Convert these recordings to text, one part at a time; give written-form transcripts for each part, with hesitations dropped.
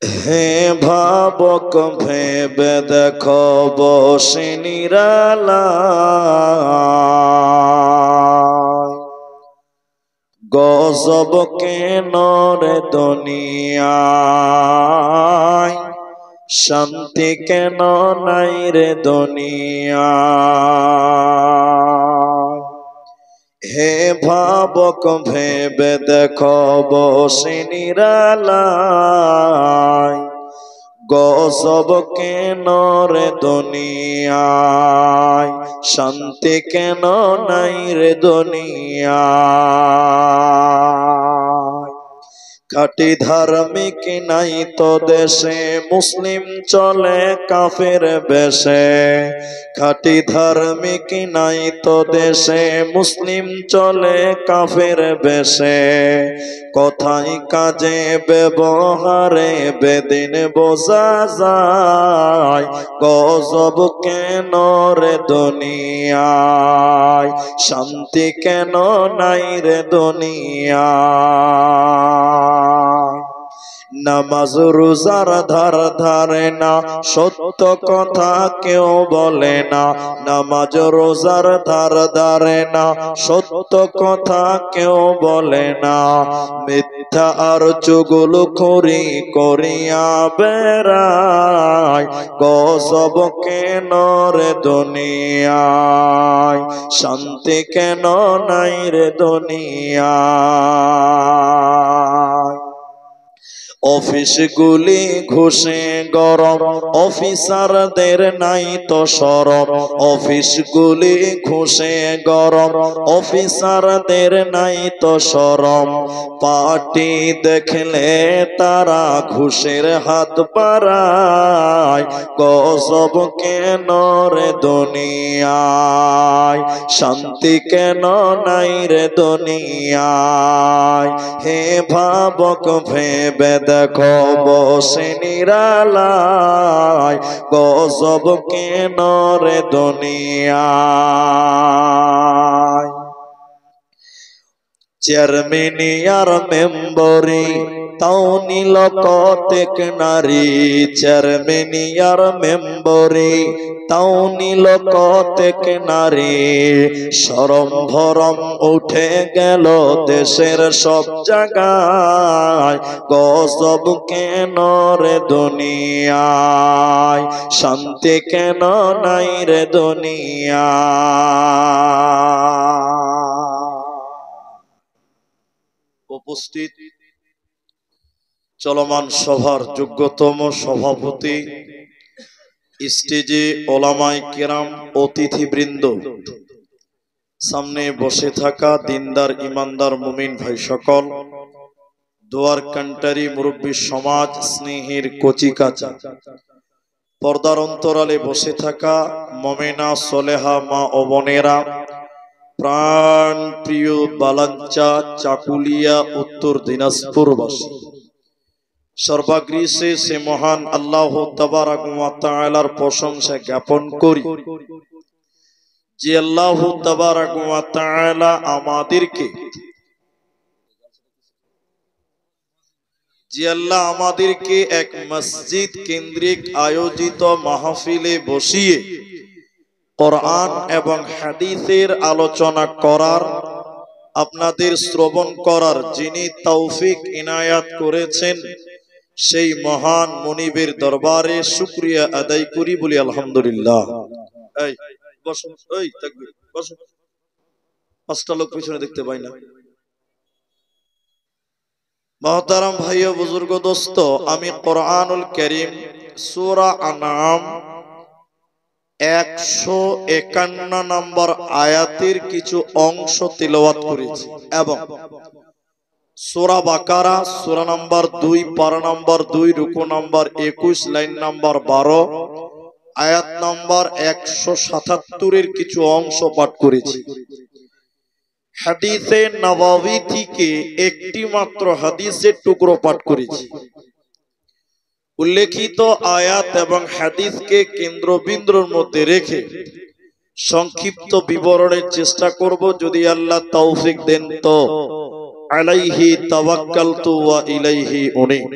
হে ভাবক ভেবে দেখো বসে নিরালায়, গজব কেন রে দুনিয়ায়, শান্তি কেন নাই রে দুনিয়ায়। হে ভাবক ভেবে দেখো বসে নিরালায়, গজব কেন রে দুনিয়ায়, শান্তি কেন নাই রে দুনিয়ায়। খাঁটি ধার্মিক নাই তো দেশে, মুসলিম চলে কাফের বেশে। খাঁটি ধার্মিক নাই তো দেশে, মুসলিম চলে কাফের বেশে। কথাই কাজে ব্যবহারে বেদিন বোঝা যায়, গজব কেন রে দুনিয়ায়, শান্তি কেন নাই রে দুনিয়ায়। নামাজ রোজার ধার ধারে না, সত্য কথা কেউ বলে না। নামাজ রোজার ধার ধারে না, সত্য কথা কেউ বলে না। মিথ্যা আর চুগলখড়ি করিয়া বেড়ায়, গজব কেন রে দুনিয়ায়, শান্তি কেন নাই রে দুনিয়ায়। অফিসগুলি ঘুষে গরম, অফিসারদের নাই তো শরম। অফিসগুলি ঘুষে গরম, অফিসারদের নাই তো শরম। পার্টি দেখলে তারা ঘুষের হাত বাড়ায়, গজব কেন রে দুনিয়ায়, শান্তি কেন নাই রে দুনিয়ায়। হে ভাবক ভেবে দেখো বসে নিরালায়, গজব কেন রে দুনিয়ায়। চেয়ারম্যানি আর মেম্বরি তাও নিল কতেক নারী। চেয়ারম্যানি আর মেম্বরি তাও নিল কতেক নারী। শরম ভরম উঠে গেল দেশের সব জায়গায়, গজব কেন রে দুনিয়ায়, শান্তি কেন নাই রে দুনিয়ায়। উপস্থিত চলমান সভার যোগ্যতম সভাপতি, স্টেজে ওলামায়ে কেরাম, অতিথিবৃন্দ, সামনে বসে থাকা দিনদার ইমানদার মুমিন ভাই সকল, দোয়ার কান্টারি মুরব্বী সমাজ, স্নেহের কচিকাচা, পর্দার অন্তরালে বসে থাকা মমেনা সলেহা মা ও বোনেরা, প্রাণ প্রিয় বালাঞ্চা চাকুলিয়া উত্তর দিনাজপুরবাসী, সর্বাগ্রে সে মহান আল্লাহ তাবারক ওয়া তাআলার প্রশংসা জ্ঞাপন করি যে আল্লাহ তাবারক ওয়া তাআলা আমাদেরকে এক মসজিদ কেন্দ্রিক আয়োজিত মাহফিলে বসিয়ে কোরআন এবং হাদিসের আলোচনা করার, আপনাদের শ্রবণ করার যিনি তৌফিক ইনায়াত করেছেন, সেই মহান মুনিবের দরবারে শুকরিয়া আদায় করি, বলি আলহামদুলিল্লাহ। এই বসো, এই তাকবীর, বসো। পাঁচটা লোক পিছনে দেখতে পাই না। মহতারাম ভাই ও বুজুর্গ দোস্ত, আমি কোরআনুল কারীম সূরা আনআম 151 নম্বর আয়াতের কিছু অংশ তিলাওয়াত করেছি এবং সূরা বাকারা সূরা নম্বর 2 পারা নম্বর 2 রুকু নম্বর 21 লাইন নম্বর 12 আয়াত নম্বর 177 এর কিছু অংশ পাঠ করেছি। হাদিসে নববী থেকে একটি মাত্র হাদিসের টুকরো পাঠ করেছি। উল্লেখিত আয়াত এবং হাদিসকে কেন্দ্রবিন্দুর মধ্যে রেখে সংক্ষিপ্ত বিবরণের চেষ্টা করব, যদি আল্লাহ তৌফিক দেন তো। আলাইহি তাওয়াক্কালতু ওয়া ইলাইহি উনীব।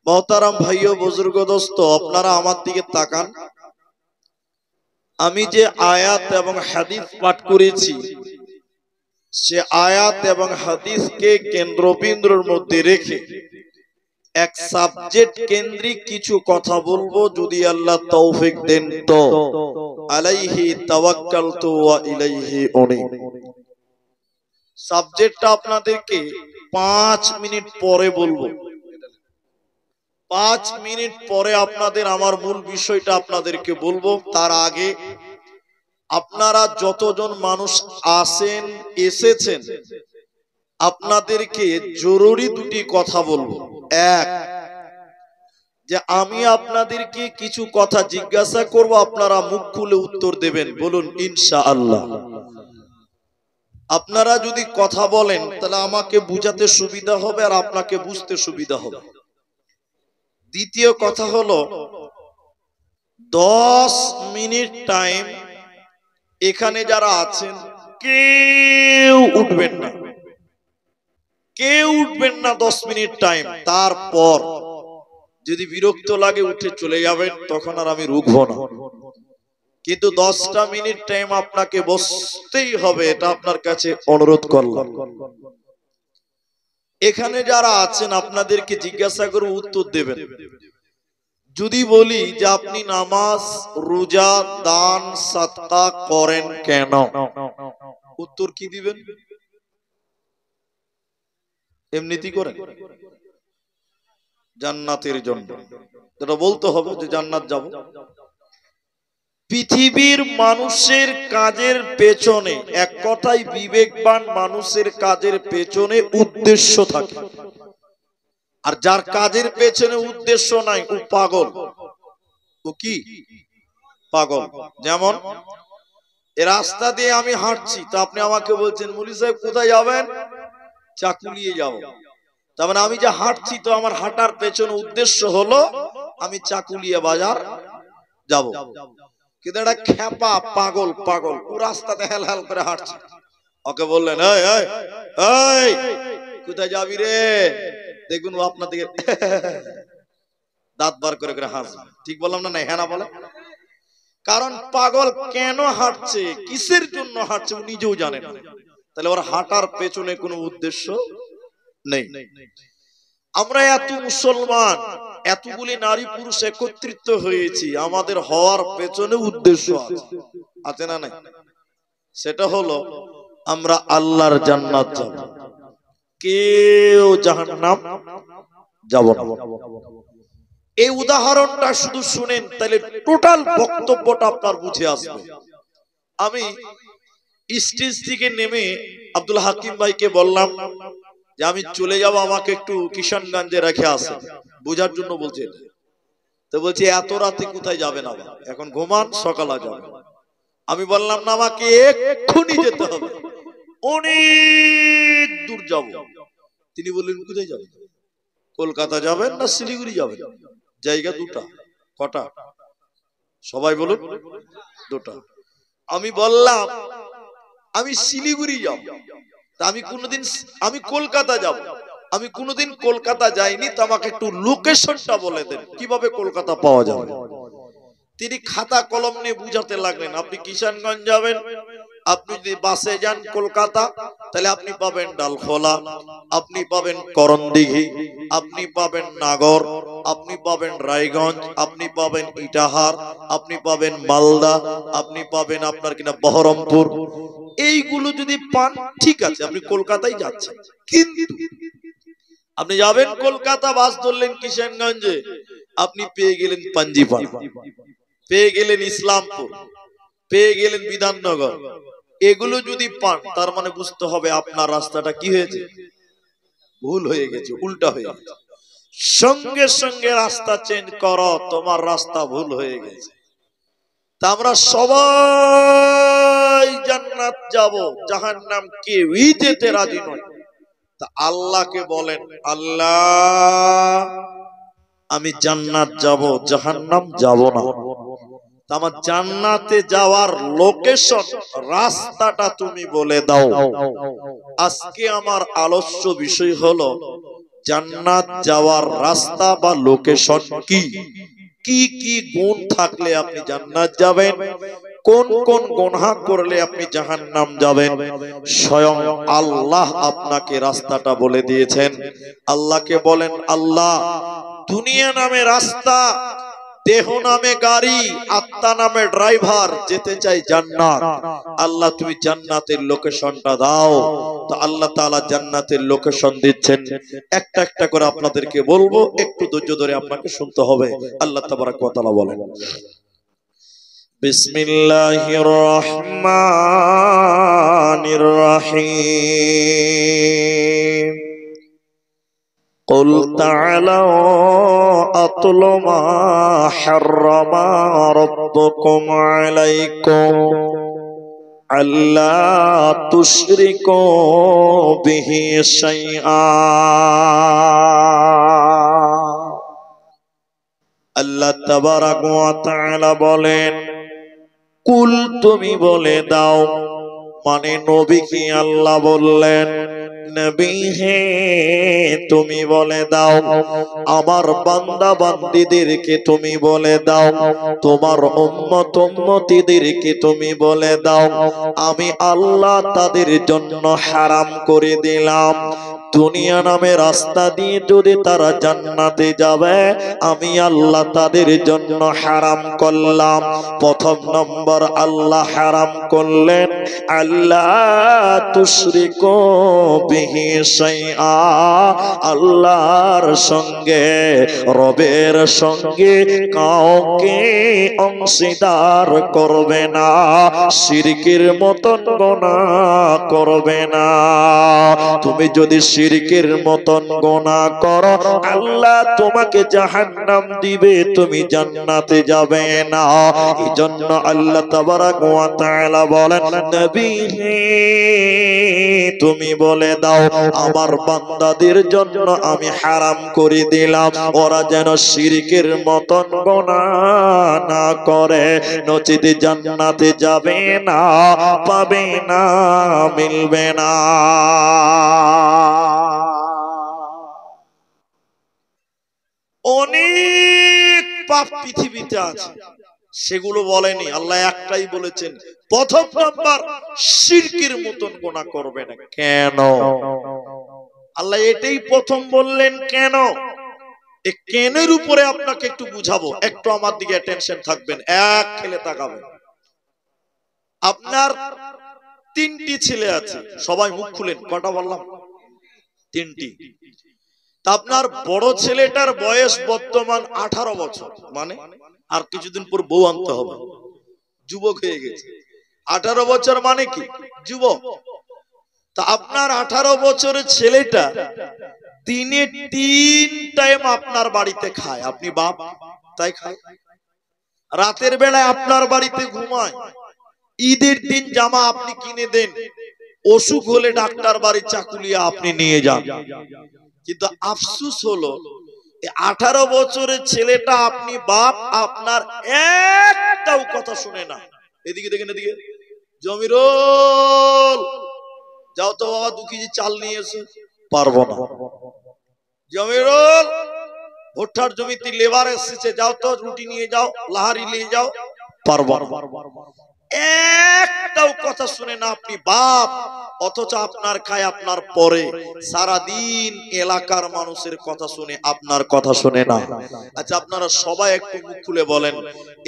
মহতারাম ভাইও বুজুর্গ দোস্ত, আপনারা আমার দিকে তাকান। আমি যে আয়াত এবং হাদিস পাঠ করেছি, সে আয়াত এবং হাদিসকে কেন্দ্রবিন্দুর মধ্যে রেখে এক সাবজেক্ট কেন্দ্রিক কিছু কথা বলবো, যদি আল্লাহ তৌফিক দেন তো। আলাইহি তাওয়াক্কালতু ওয়া ইলাইহি উনীব। সাবজেক্টটা আপনাদেরকে 5 মিনিট পরে বলবো। 5 মিনিট পরে আপনাদের আমার মূল বিষয়টা আপনাদেরকে বলবো। তার আগে আপনারা যতজন মানুষ এসেছেন, আপনাদেরকে জরুরি দুটি কথা বলবো। এক, যে আমি আপনাদেরকে কিছু কথা জিজ্ঞাসা করব, আপনারা মুখ খুলে উত্তর দেবেন। বলুন ইনশাআল্লাহ। আপনারা যদি কথা বলেন তাহলে আমাকে বুঝাতে সুবিধা হবে আর আপনাকে বুঝতে সুবিধা হবে। দ্বিতীয় কথা হলো 10 মিনিট টাইম। এখানে যারা আছেন কেউ উঠবেন না, কেউ উঠবেন না। 10 মিনিট টাইম। তারপর যদি বিরক্ত লাগে উঠে চলে যাবেন, তখন আর আমি রুখবো না। কিন্তু 10টা মিনিট টাইম আপনাকে বসতেই হবে, এটা আপনার কাছে অনুরোধ করলাম। এখানে যারা আছেন আপনাদেরকে জিজ্ঞাসা করে উত্তর দেবেন। যদি বলি যে আপনি নামাজ, রোজা, দান, সাদকা করেন কেন, উত্তর কি দিবেন? এমনিতেই করেন, জান্নাতের জন্য। যেটা বলতে হবে যে জান্নাত যাব। পৃথিবীর মানুষের কাজের পেছনে, এক কথায় বিবেকবান মানুষের কাজের পেছনে উদ্দেশ্য থাকে। আর যার কাজের পেছনে উদ্দেশ্য নাই, ও পাগল। ও কি পাগল? যেমন এ রাস্তা দিয়ে আমি হাঁটছি, তা আপনি আমাকে বলছেন মুলি সাহেব কোথায় যাবেন? চাকুলিয়ে যাব। তার মানে আমি যে হাঁটছি, তো আমার হাঁটার পেছনে উদ্দেশ্য হলো আমি চাকুলিয়া বাজার যাব। কিন্তু একটা খেপা পাগল, ও রাস্তাতে হেল হেল করে হাঁটছে। ওকে বললেন এই এই এই কোথায় যাবি রে? দেখুন ও আপনার দিকে দাঁত বার করে করে হাসবে। ঠিক বললাম না? হ্যাঁ না বলে? কারণ পাগল কেন হাঁটছে, কিসের জন্য হাঁটছে, ও নিজেও জানে না। তাহলে ওর হাঁটার পেছনে কোনো উদ্দেশ্য নেই। আমরা এত মুসলমান, এতগুলি নারী পুরুষ একত্রিত হয়েছি, আমাদের হওয়ার পেছনে উদ্দেশ্য আছে না নাই? সেটা হলো আমরা আল্লাহর জান্নাত যাব, কেউ জাহান্নাম যাব না। এই উদাহরণটা শুধু শুনেন, তাহলে টোটাল বক্তব্যটা আপনার বুঝে আসবে। আমি স্টেজ থেকে নেমে আব্দুল হাকিম ভাইকে বললাম যে আমি চলে যাব, আমাকে একটু কিষানগঞ্জে রেখে আসে। বোঝার জন্য বলছে। তো বলছে এত রাতে কোথায় যাবেন, আবার এখন ঘুমান, সকালে যাবেন। আমি বললাম না, আমাকে এক্ষুনি যেতে হবে, অনেক দূর যাব। তিনি বললেন কোথায় যাবেন? কলকাতা যাবেন না শিলিগুড়ি যাবেন? জায়গা দুটা। কটা? সবাই বলুন। দুটা। আমি বললাম আমি শিলিগুড়ি যাব। আমি কলকাতা যাব। আমি কোনোদিন কলকাতা যাইনি, তো আমাকে একটু লোকেশনটা বলে দেন, কিভাবে কলকাতা পাওয়া যাবে। তিনি খাতা কলম নিয়ে বুঝাতে লাগলেন, আপনি কিষানগঞ্জ যাবেন, আপনি যদি বাসে যান কলকাতা, তাহলে আপনি পাবেন ডালখোলা, আপনি পাবেন করণদিঘি, আপনি পাবেন নাগর, আপনি পাবেন রায়গঞ্জ, আপনি পাবেন ইটাহার, আপনি পাবেন মালদা, আপনি পাবেন আপনার কিনা বহরমপুর। এইগুলো যদি পান, ঠিক আছে, আপনি কলকাতায় যাচ্ছেন। কিন্তু আপনি যাবেন কলকাতা, বাস ধরলেন কিষানগঞ্জে, আপনি পেয়ে গেলেন পাঞ্জিপাড়া, পেয়ে গেলেন ইসলামপুর, পেয়ে গেলেন বিধাননগর। এগুলো যদি পান, তার মানে বুঝতে হবে আপনার রাস্তাটা কি হয়েছে, ভুল হয়ে গেছে, উল্টা হয়ে গেছে। সঙ্গে সঙ্গে রাস্তা চেঞ্জ করো, তোমার রাস্তা ভুল হয়ে গেছে। তা আমরা সবাই জান্নাত যাব, জাহান্নাম কেউই যেতে রাজি নয়। তা আল্লাহকে বলেন, আল্লাহ আমি জান্নাত যাব, জাহান্নাম যাব না। আমার জান্নাতে যাওয়ার লোকেশন, রাস্তাটা তুমি বলে দাও। আজকে আমার আলোচ্য বিষয় হলো জান্নাত যাওয়ার রাস্তা বা লোকেশন কি, কি কি গুণ থাকলে আপনি জান্নাত যাবেন, কোন কোন গুনাহ করলে আপনি জাহান্নাম যাবেন, স্বয়ং আল্লাহ আপনাকে রাস্তাটা বলে দিয়েছেন। আল্লাহকে বলেন, আল্লাহ দুনিয়া নামে রাস্তা, দেহ নামে গাড়ি, আত্মা নামে ড্রাইভার, যেতে চাই জান্নাত। আল্লাহ তুমি জান্নাতের লোকেশনটা দাও। তো আল্লাহ তাআলা জান্নাতের লোকেশন দিচ্ছেন। একটা একটা করে আপনাদেরকে বলবো, একটু ধৈর্য ধরে আপনাকে শুনতে হবে। আল্লাহ তাবারাক ওয়া তাআলা বলেন, বিসমিল্লাহির রহমানির রহিম। قل تعالوا أتل ما حرم ربكم عليكم ألا تشركوا به شيئا। আল্লাহ তাবারাক ওয়া তাআলা বলেন, কুল তুমি বলে দাও, মানে নবীকে আল্লাহ বললেন, নবী হে তুমি বলে দাও, আমার বান্দা বান্দীদেরকে তুমি বলে দাও, তোমার উম্মত উম্মতীদেরকে তুমি বলে দাও, আমি আল্লাহ তাদের জন্য হারাম করে দিলাম। দুনিয়া নামে রাস্তা দিয়ে যদি তারা জান্নাতে যাবে, আমি আল্লাহ তাদের জন্য হারাম করলাম। প্রথম নম্বর আল্লাহ হারাম করলেন, আল্লাহ তুশরিকু বিহি শাইআ, আল্লাহর সঙ্গে, রবের সঙ্গে কাউকে অংশীদার করবে না, শিরকের মতন গুনাহ করবে না। তুমি যদি শিরকের মতন গুনাহ করো, আল্লাহ তোমাকে জাহান্নাম দিবে, তুমি জান্নাতে যাবে না। এজন্য আল্লাহ তাবারাক ওয়া তাআলা বলেন, নবী তুমি বলে দাও, আমার বান্দাদের জন্য আমি হারাম করে দিলাম, ওরা যেন শিরকের মতন গুনাহ না করে, নচিতে জান্নাতে যাবে না, পাবে না, মিলবে না। অনেক পাপ পৃথিবীতে আছে, সেগুলো বলেনি, আল্লাহ একটাই বলেছেন, প্রথম নাম্বার শিরকের মতন গুনাহ করবে না। কেন আল্লাহ এটাই প্রথম বললেন? কেন? এই কেনের উপরে আপনাকে একটু বুঝাবো, একটু আমার দিকে অ্যাটেনশন থাকবেন, এক খেলে তাকাবেন। আপনার তিনটি ছেলে আছে, সবাই মুখ খুলেন, কটা বললাম? তিনটি। তা আপনার বড় ছেলেটার বয়স বর্তমান 18 বছর, মানে আর কিছুদিন পর বউ আনতে হবে, যুবক হয়ে গেছে। 18 বছর মানে কি? যুবক। তা আপনার 18 বছরের ছেলেটা দিনে 3 টাইম আপনার বাড়িতে খায়, আপনি বাপ তাই খায়। রাতের বেলায় আপনার বাড়িতে ঘুমায়, ঈদের দিন জামা আপনি কিনে দেন, অসুখ হলে ডাক্তার বাড়ি চাকুলিয়া আপনি নিয়ে যান। কিন্তু আফসোস হলো 18 বছরের ছেলেটা, আপনি বাপ, আপনার একটাও কথা শুনে না। এদিকে দেখেন, এদিকে, জমিরুল যাও তো বাবা 2 কেজি চাল নিয়ে এসো। পারবো না। জমিরুল ভুট্টার জমিতে লেবার এসেছে, যাও তো রুটি নিয়ে যাও, লাহারি নিয়ে যাও। পারবো না। একটাও কথা শুনে না, আপনি বাপ, অথচ আপনার খায় আপনার পরে, সারাদিন এলাকার মানুষের কথা শুনে, আপনার কথা শুনে না। আচ্ছা আপনারা সবাই একটু মুখ খুলে বলেন,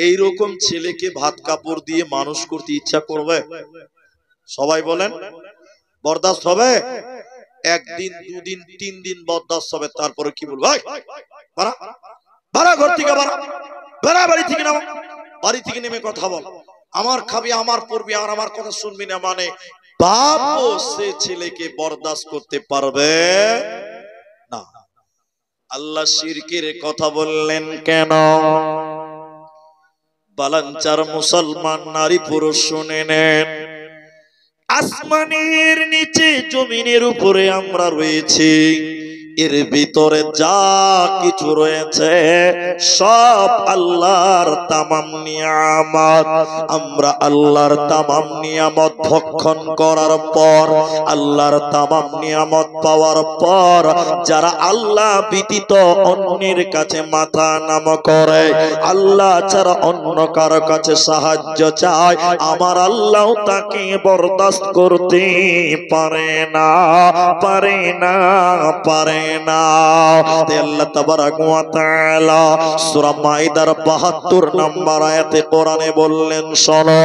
এইরকম ছেলেকে ভাত কাপড় দিয়ে মানুষ করতে ইচ্ছা করবে? সবাই বলেন, বরদাস্ত হবে? একদিন, 2 দিন, 3 দিন বরদাস্ত হবে, তারপরে কি বলবো, বাড়া বাড়া, ঘর থেকে বাড়া, বাড়া, বাড়ি থেকে নামো, বাড়ি থেকে নেমে কথা বল, আমার খাবি, আমার পড়বি, আর আমার কথা শুনবি না, মানে বাপও সে ছেলেকে বরদাস্ত করতে পারবে না। আল্লাহ শিরকের কথা বললেন কেন? বালাঞ্চার মুসলমান নারী পুরুষ শুনে নেন, আসমানের নিচে জমিনের উপরে আমরা রয়েছি, এর ভিতরে যা কিছু রয়েছে সব আল্লাহর তামাম নিয়ামত। আমরা আল্লাহর তামাম নিয়ামত ভক্ষণ করার পর, আল্লাহর তামাম নিয়ামত পাওয়ার পর যারা আল্লাহ ব্যতীত অন্যের কাছে মাথা নত করে, আল্লাহ ছাড়া অন্য কারো কাছে সাহায্য চায়, আমার আল্লাহ তাকে বরদাস্ত করতে পারে না, পারে না, পারে না। আল্লাহ তাবারাক ওয়া তাআলা সূরা মাইদার ৭২ নম্বর আয়াতে কোরআনে বললেন, শোনো,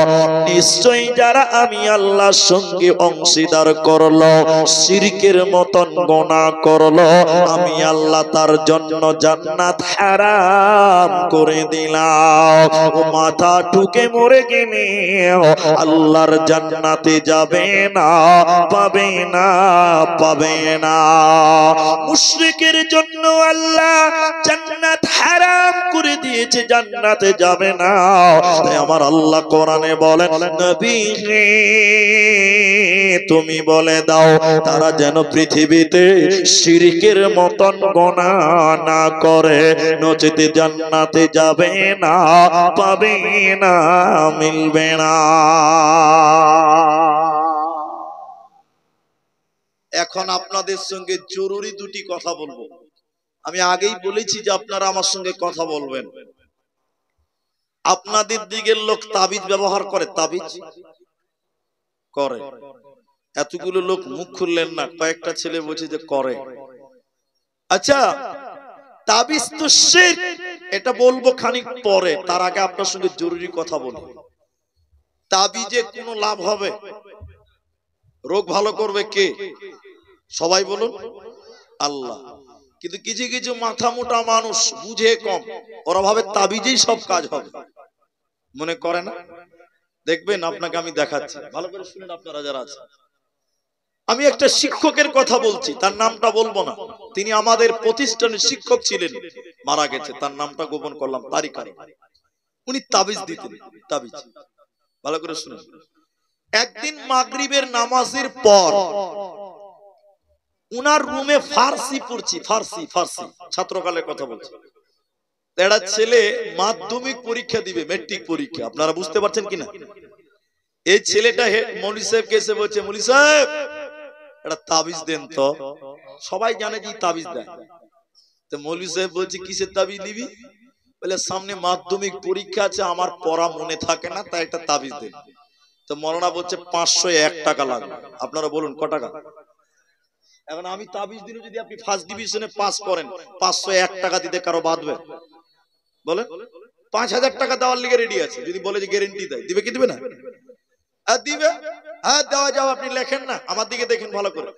নিশ্চয়ই যারা আমি আল্লাহর সঙ্গে অংশীদার করলো, শিরকের মতন গুনাহ করলো, আমি আল্লাহ তার জন্য জান্নাত হারাম করে দিলাম। ও মাথা ঠুকে মরে গেলে আল্লাহর জান্নাতে যাবে না, পাবে না, পাবে না। মুশরিকের জন্য আল্লাহ জান্নাত হারাম করে দিয়েছে, জান্নাতে যাবে না। তাই আমার আল্লাহ কোরআনে বলেন, নবী তুমি বলে দাও তারা যেন পৃথিবীতে শিরকের মতন গুনাহ না করে, নচেতে জান্নাতে যাবে না, পাবে না, মিলবে না। এখন আপনাদের সঙ্গে জরুরি দুটি কথা বলবো। আমি আগেই বলেছি যে আপনারা আমার সঙ্গে কথা বলবেন। আপনাদের দিকের লোক তাবিজ ব্যবহার করে, তাবিজ করে। এতগুলো লোক মুখ খুললেন না, কয়েকটা ছেলে বলছে যে করে। আচ্ছা, তাবিজ তো শিরক, এটা বলবো খানিক পরে। তার আগে আপনার সঙ্গে জরুরি কথা বলবো। তাবিজে কোনো লাভ হবে? রোগ ভালো করবে কে? সবাই বলুন আল্লাহ। কিন্তু কিছু কিছু মাথা মোটা মানুষ বুঝে কম, ওরা ভাবে তাবিজেই সব কাজ হবে, মনে করে না। দেখবেন, আপনাকে আমি দেখাচ্ছি, ভালো করে শুনেন আপনারা যারা আছেন। আমি একটা শিক্ষকের কথা বলছি, তার নামটা বলবো না। তিনি আমাদের প্রতিষ্ঠানের শিক্ষক ছিলেন, মারা গেছে, তার নামটা গোপন করলাম, তারিখ। উনি তাবিজ দিতেন, তাবিজ। ভালো করে শুনেন। একদিন মাগরিবের নামাজের পর উনার রুমে ফার্সি পড়ছি, ফার্সি ফার্সি ছাত্রকালের কথা বলছি। একটা ছেলে মাধ্যমিক পরীক্ষা দিবে, মেট্রিক পরীক্ষা, আপনারা বুঝতে পারছেন কিনা। এই ছেলেটা মৌলভী সাহেবকে এসে বলছে, মৌলভী সাহেব একটা তাবিজ দেন তো। সবাই জানে যে তাবিজ দেয়। তো মৌলভী সাহেব বলছে, কিসের তাবিজ নিবি? বলে, সামনে মাধ্যমিক পরীক্ষা আছে, আমার পড়া মনে থাকে না, তাই একটা তাবিজ দেন। তো মৌলানা বলছে 501 টাকা লাগবে। আপনারা বলুন ক টাকা? এখন আমি তাবিজ দিলে যদি আপনি ফার্স্ট ডিভিশনে পাস করেন, 501 টাকা দিতে কারো বাঁধবে? বলেন। 5000 টাকা দেওয়ার লিগে রেডি আছে, যদি বলে যে গ্যারেন্টি দেয়, দিবে কি দিবে না? আর দিবে। হ্যাঁ, দেওয়া যাও। আপনি লেখেন না, আমার দিকে দেখেন ভালো করে।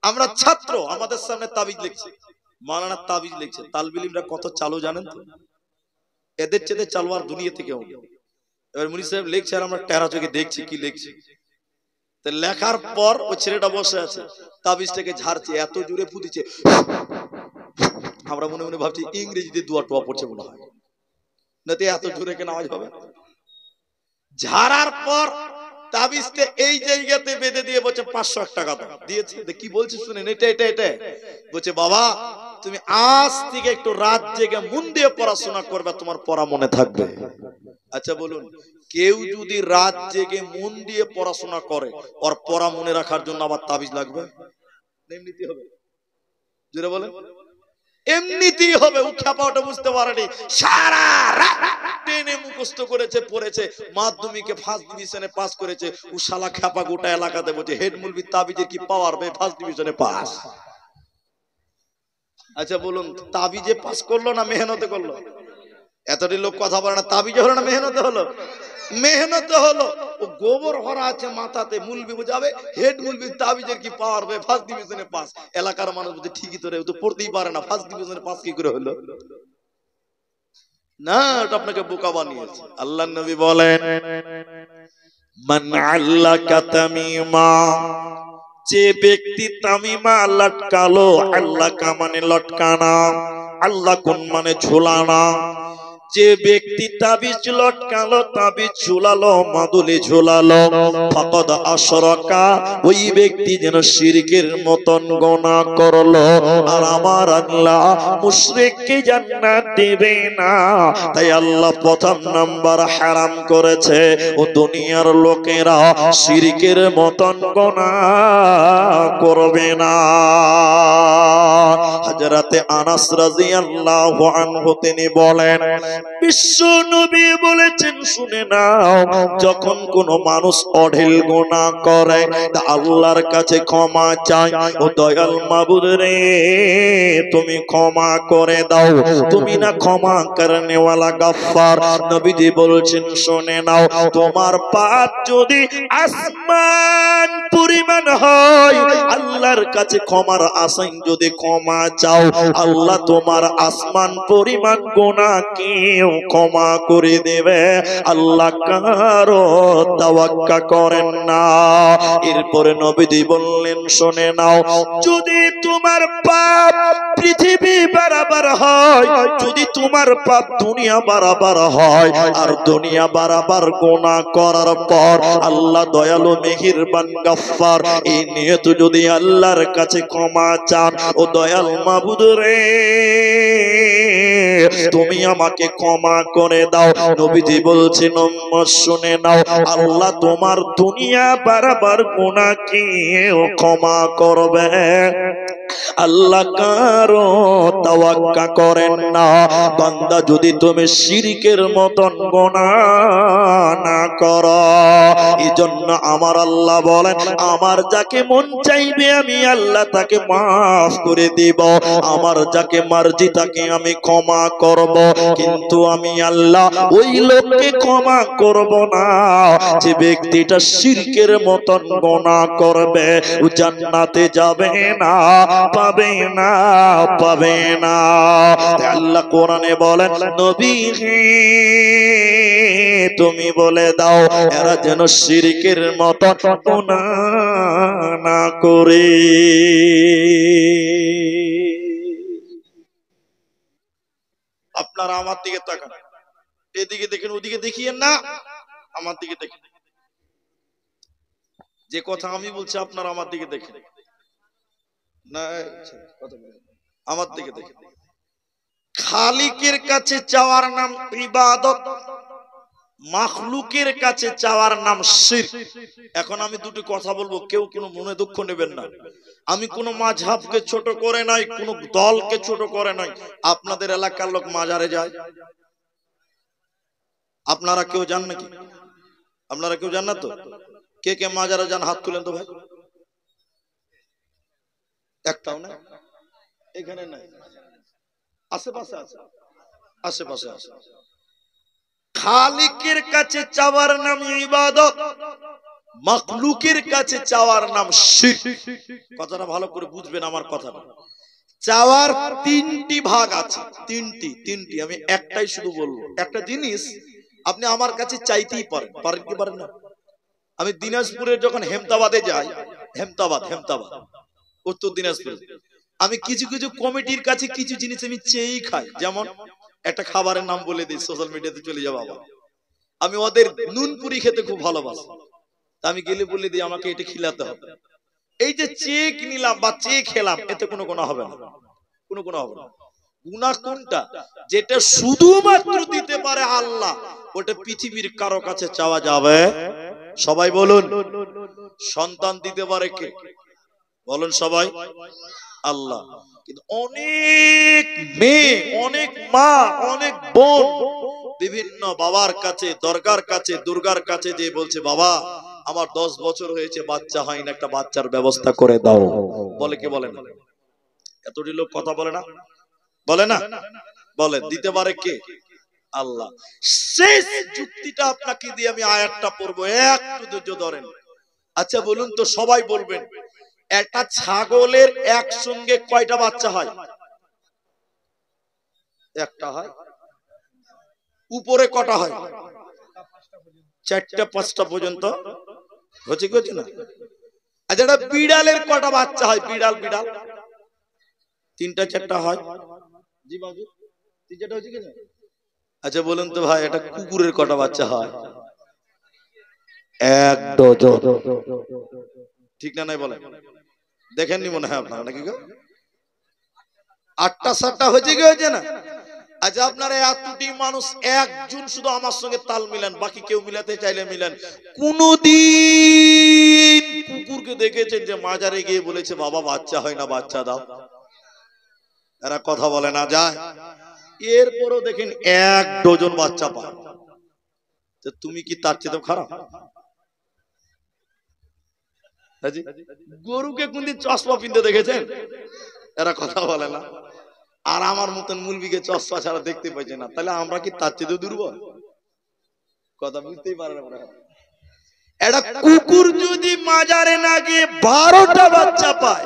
আমরা ছাত্র, আমাদের সামনে তাবিজ লিখছে, মাওলানা তাবিজ লিখছে। তালবিল ইলমরা কত চালু জানেন তো? এদের চেয়ে চালু আর দুনিয়া থেকে হবে। এবার মুনি সাহেব লিখছে, আর আমরা টেরা চোখে দেখছি কি লিখছে। তো লেখার পর ওই ছেলেটা বসে আছে, তাবিজটাকে ঝাড়ছে, এত জোরে ফুদিছে, আমরা মনে মনে ভাবছি ইংরেজিতে দুয়া টোয়া পড়ছে মনে হয়, না তো এত জোরে কেন আওয়াজ হবে। ঝাড়ার পর তাবিজটা এই জায়গাতে বেঁধে দিয়ে বলছে 501 টাকা দিয়েছে। কি বলছে শুনেন, এটা এটা এটা বলছে, বাবা তুমি আজ থেকে একটু রাত জেগে মন দিয়ে পড়াশোনা করবে, তোমার পড়া মনে থাকবে। আচ্ছা বলুন, কেউ যদি রাত জেগে মন দিয়ে পড়াশোনা করে, ওর পড়া মনে রাখার জন্য আবার তাবিজ লাগবে? এমনিতেই হবে, জোরে বলেন। এমনিতেই হবে। ও খ্যাপাটা বুঝতে পারেনি, সারা রাত টেনে মুখস্থ করেছে, পড়েছে, মাধ্যমিকে ফার্স্ট ডিভিশনে পাস করেছে। ও শালা খ্যাপা গোটা এলাকাতে বলছে, হেড মুলবি তাবিজের কি পাওয়ার, ফার্স্ট ডিভিশনে পাস। আচ্ছা বলুন, তাবিজে পাস করলো না মেহনতে করলো? এতটি লোক কথা বলে না, তাবিজে হলো না মেহনতে হলো? মেহনতে হলো। ও গোবর ভরা আছে মাথাতে, মুলবি বুঝাবে হেড মুলবি তাবিজের কি পাওয়ার, ফার্স্ট ডিভিশনে পাস। এলাকার মানুষ বলছে, ঠিকই তো রে, ও তো পড়তেই পারে না, ফার্স্ট ডিভিশনে পাস কি করে হলো? না, ওটা আপনাকে বোকা বানিয়েছে। আল্লাহর নবী বলেন, মান আল্লাকা তামিমা, যে ব্যক্তি তামিমা লটকালো, আল্লাকা মানে লটকানা, আল্লাহ কোন মানে ঝোলানা। যে ব্যক্তি তাবিজ লটকালো, তাবিজ ঝুলালো, মাদুলি ঝুলালো, ফাকাদ আশরাকা, ওই ব্যক্তি যেন শিরকের মতো মতন গুনাহ করলো, আর আমার আল্লাহ মুশরিককে জান্নাত দেবে না। তাই আল্লাহ প্রথম নাম্বার হারাম করেছে ও দুনিয়ার লোকেরা শিরকের মতন গুনাহ করবে না। হযরতে আনাস রাদিয়াল্লাহু আনহু তিনি বলেন, বিশ্ব নবী বলেছেন শুনে নাও, যখন কোন মানুষ অঢেল গুনাহ করে তা আল্লাহর কাছে ক্ষমা চায়, ও দয়াল মাবুদ রে তুমি ক্ষমা করে দাও, তুমি না ক্ষমা করনে ওয়ালা গফফার। নবীজি বলছেন শুনে নাও, তোমার পাপ যদি আসমান পরিমাণ হয়, আল্লাহর কাছে ক্ষমার আশায় যদি ক্ষমা চাও, আল্লাহ তোমার আসমান পরিমাণ গুনাহকেও ক্ষমা করে দেবে। আল্লাহ কারো তাওয়াক্কা করেন না। এরপরে নবীজি বললেন শুনে নাও, যদি তোমার পাপ পৃথিবী বরাবর হয়, যদি তোমার পাপ দুনিয়া বরাবর হয়, আর দুনিয়া বরাবর গুনাহ করার পর আল্লাহ দয়ালু মেহেরবান গফফার এই নিয়ত যদি আল্লাহর কাছে ক্ষমা চান, ও দয়াল মাবুদ রে তুমি আমাকে ক্ষমা করে দাও, নবীজি বলছেন শুনে নাও, আল্লাহ তোমার দুনিয়া বরাবর গুনাহকেও ক্ষমা করবে। আল্লাহ কারো তাওয়াক্কা করেন না। বান্দা যদি তুমি শিরকের মতন গুনাহ না করো, এজন্য আমার আল্লাহ বলেন, আমার যাকে মন চাইবে আমি আল্লাহ তাকে মাফ করে দিব, আমার যাকে মার্জি তাকে আমি ক্ষমা করব, কিন্তু আমি আল্লাহ ওই লোককে ক্ষমা করব না যে ব্যক্তিটা শিরকের মতন গুনাহ করবে, ও জান্নাতে যাবে না, পাবে না, পাবে না। আল্লাহ কোরআনে বলেন, নবী তুমি বলে দাও এরা যেন শিরকের মতন গুনাহ না করে। আপনারা আমার দিকে তাকান, এদিকে দেখেন ওদিকে দেখিয়েন না, আমার দিকে দেখেন। যে কথা আমি বলছি আপনারা আমার দিকে দেখেন না, আমার দিকে দেখেন। খালিকের কাছে চাওয়ার নাম ইবাদত, মাখলুকের কাছে চাওয়ার নাম শিরক। এখন আমি দুটি কথা বলবো, কেউ কোনো মনে দুঃখ নেবেন না। আমি কোনো মাযহাবকে ছোট করে নাই, কোনো দলকে ছোট করে নাই। আপনাদের এলাকার লোক মাজারে যায়, আপনারা কেউ যান নাকি? আপনারা কেউ যান না তো? কে কে মাজারে যান হাত তুলেন তো ভাই। একটাও না, এখানে নাই, আশেপাশে আছে, আশেপাশে আছে। খালিকের কাছে চাওয়ার নাম ইবাদত, মাখলুকের কাছে চাওয়ার নাম শিরক। কথাটা ভালো করে বুঝবেন আমার কথাটা। চাওয়ার তিনটি ভাগ আছে, তিনটি আমি একটাই শুধু বলবো। একটা জিনিস আপনি আমার কাছে চাইতেই পারেন, পারেন কি পারেন না? আমি দিনাজপুরের যখন হেমতাবাদে যাই, হেমতাবাদ উত্তর দিনাজপুর, আমি কিছু কিছু কমিটির কাছে কিছু জিনিস আমি চেয়েই খাই। যেমন একটা খাবারের নাম বলে দিই, সোশ্যাল মিডিয়াতে চলে যাবো আবার। আমি ওদের নুন পুরি খেতে খুব ভালোবাসি, আমি গেলে বলে দিই আমাকে এটা খিলাতে হবে। এই যে চেয়ে কিনলাম বা চেয়ে খেলাম, এতে কোনো গুনাহ হবে না, কোনো গুনাহ হবে না। গুনাহ কোনটা? যেটা শুধুমাত্র দিতে পারে আল্লাহ, ওটা পৃথিবীর কারো কাছে চাওয়া যাবে। সবাই বলুন, সন্তান দিতে পারে কে? বলুন সবাই, আল্লাহ। কিন্তু অনেক মেয়ে, অনেক মা, অনেক বোন বিভিন্ন বাবার কাছে, দরগার কাছে, দুর্গার কাছে যে বলছে, বাবা আমার 10 বছর হয়েছে, বাচ্চা হয় না, একটা বাচ্চার ব্যবস্থা করে দাও। বলে কি বলে না? এতটি লোক কথা বলে না, বলে না? বলে দিতে পারে কে? আল্লাহ। শেষ যুক্তিটা আপনাকে দিয়ে আমি আয়াতটা পড়বো, একটু ধৈর্য ধরেন। আচ্ছা বলুন তো, সবাই বলবেন, একটা ছাগলের একসঙ্গে কয়টা বাচ্চা হয়? একটা হয়। উপরে কটা হয়? 4টা 5টা পর্যন্ত হচ্ছে কি হচ্ছে না? আচ্ছা একটা বিড়ালের কটা বাচ্চা হয়? বিড়াল 3টা 4টা হয়। জি বাবু, 3টা হচ্ছে কি না? আচ্ছা বলুন তো ভাই, একটা কুকুরের কটা বাচ্চা হয়? 1 ডজন। ঠিক না নাই বলেন? দেখেননি মনে হয় আপনারা নাকি গো? 8টা 7টা হয়েছে না? আচ্ছা আপনারা এতটি মানুষ একজন শুধু আমার সঙ্গে তাল মিলান, বাকি কেউ মিলাতে চাইলে মিলান। কোনদিন কুকুরকে দেখেছেন যে মাজারে গিয়ে বলেছে বাবা বাচ্চা হয় না, বাচ্চা দাও? এরা কথা বলে না যায়। এরপরও দেখেন 1 ডজন বাচ্চা পায়। তো তুমি কি তার চেয়ে খারাপ? গরুকে কোনদিন চশমা পিনতে দেখেছেন? এরা কথা বলে না। আর আমার মতন মুলবিকে চশমা ছাড়া দেখতে পাইছে না, তাহলে আমরা কি তার চেয়ে দুর্বল? কথা বুঝতেই পারে না। একটা কুকুর যদি মাজারে না গিয়ে 12টা বাচ্চা পায়,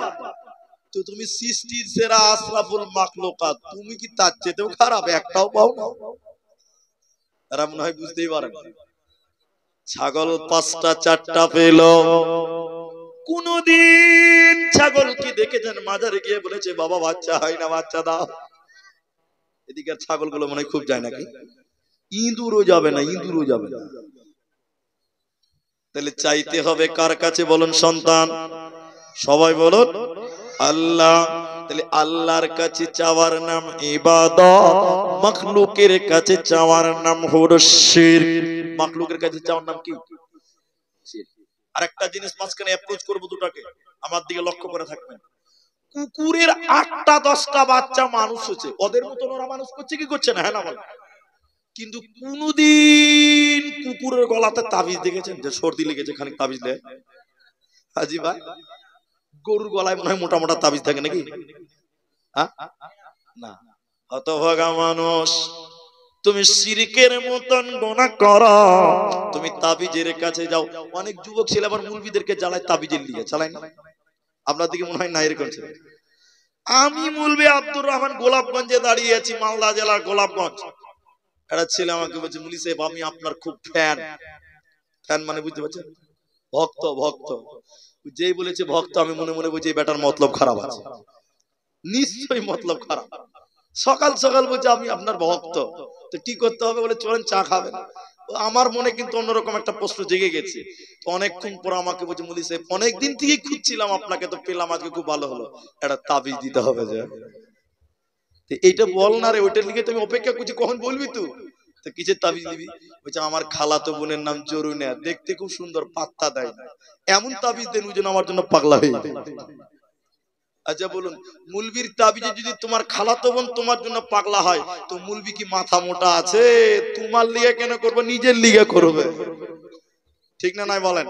তো তুমি সৃষ্টির সেরা আশরাফুল মাখলুকাত, তুমি কি তার চেয়েও খারাপ? একটাও পাও না। এরা মনে হয় বুঝতেই পারে না। ছাগল 5টা 4টা পেল, কোনদিন ছাগল কি দেখেছেন মাজারে গিয়ে বলেছে বাবা বাচ্চা হয় না, বাচ্চা দাও? এদিকে ছাগলগুলো মনে হয় খুব যায় নাকি? ইঁদুরও যাবে না, ইঁদুরও যাবে না। তাহলে চাইতে হবে কার কাছে বলুন? সন্তান। সবাই বলুন আল্লাহ। তাহলে আল্লাহর কাছে চাওয়ার নাম ইবাদত, মাখলুকের কাছে চাওয়ার নাম হলো শিরক। মাখলুকের কাছে চাওয়ার নাম কি? শিরক। আরেকটা জিনিস মাঝখানে অ্যাপ্রোচ করব দুটাকে, আমার দিকে লক্ষ্য করে থাকবেন। কুকুরের 8টা 10টা বাচ্চা মানুষ হচ্ছে, ওদের মতন ওরা মানুষ করছে কি করছে না? হ্যাঁ না বল? কিন্তু কোনদিন কুকুরের গলাতে তাবিজ দেখেছেন যে সর্দি লেগেছে খানিক তাবিজ দেয়? হাজি ভাই, গরুর গলায় মনে হয় মোটা মোটা তাবিজ থাকে নাকি? না। হতভাগা মানুষ, তুমি শিরকের মতন গুনাহ করো, তুমি তাবিজের কাছে যাও। অনেক যুবক ছেলে আবার মুলবিদেরকে জ্বালায় তাবিজের লিগে, চালায় না? আপনার দিকে মনে হয় না এরকম ছিল? আমি মুলবি আব্দুর রহমান গোলাপগঞ্জে দাঁড়িয়ে আছি, মালদা জেলার গোলাপগঞ্জ। একটা ছেলে আমাকে বলছে মুলি সাহেব আমি আপনার খুব ফ্যান। ফ্যান মানে বুঝতে পারছেন? ভক্ত। ভক্ত যেই বলেছে ভক্ত, আমি মনে মনে বলছি এই বেটার মতলব খারাপ আছে, নিশ্চয়ই মতলব খারাপ। সকাল সকাল বলছে আমি আপনার ভক্ত, তো কি করতে হবে? বলে চলেন চা খাবেন। আমার মনে কিন্তু অন্যরকম একটা প্রশ্ন জেগে গেছে। তো অনেকক্ষণ পর আমাকে বলছে মুলি সাহেব অনেকদিন থেকেই খুঁজছিলাম আপনাকে, তো পেলাম, আজকে খুব ভালো হলো, একটা তাবিজ দিতে হবে। যে এইটা বল না রে, ওইটার লিগে তুমি অপেক্ষা করছি কখন বলবি তুই। তো কিসের তাবিজ দিবি? বলছে আমার খালাতো বোনের নাম জরুনিয়া, দেখতে খুব সুন্দর, পাত্তা দেয় না, এমন তাবিজ দেন যেন আমার জন্য পাগলা হয়ে যায়। আচ্ছা বলুন, মুলবির তাবিজে যদি তোমার খালাতো বোন তোমার জন্য পাগলা হয়, তো মুলবি কি মাথা মোটা আছে? তোমার লিগে কেন করবে, নিজের লিগে করবে। ঠিক না নাই বলেন?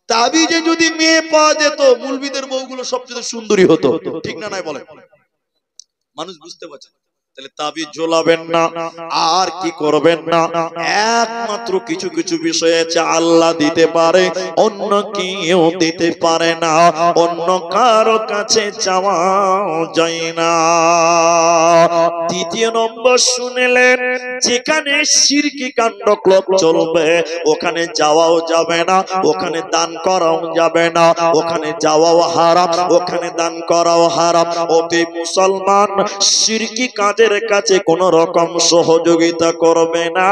তাবিজে যদি মেয়ে পাওয়া যেত, মুলবিদের বউগুলো সবচেয়ে সুন্দরী হতো। ঠিক না নাই বলেন? মানুষ বুঝতে পারছে। তাহলে তাবিজ ঝোলাবেন না, আর কি করবেন না, একমাত্র কিছু কিছু বিষয় আছে আল্লাহ দিতে পারে, অন্য কেউ দিতে পারে না, অন্য কারো কাছে চাওয়া যায় না। দ্বিতীয় নম্বর শুনলেন, যেখানে শিরকি কাণ্ড চলবে ওখানে যাওয়াও যাবে না, ওখানে দান করাও যাবে না, ওখানে যাওয়াও হারাম, ওখানে দান করাও হারাম। ওতে মুসলমান শিরকি কাজের কাছে কোন রকম সহযোগিতা করবে না,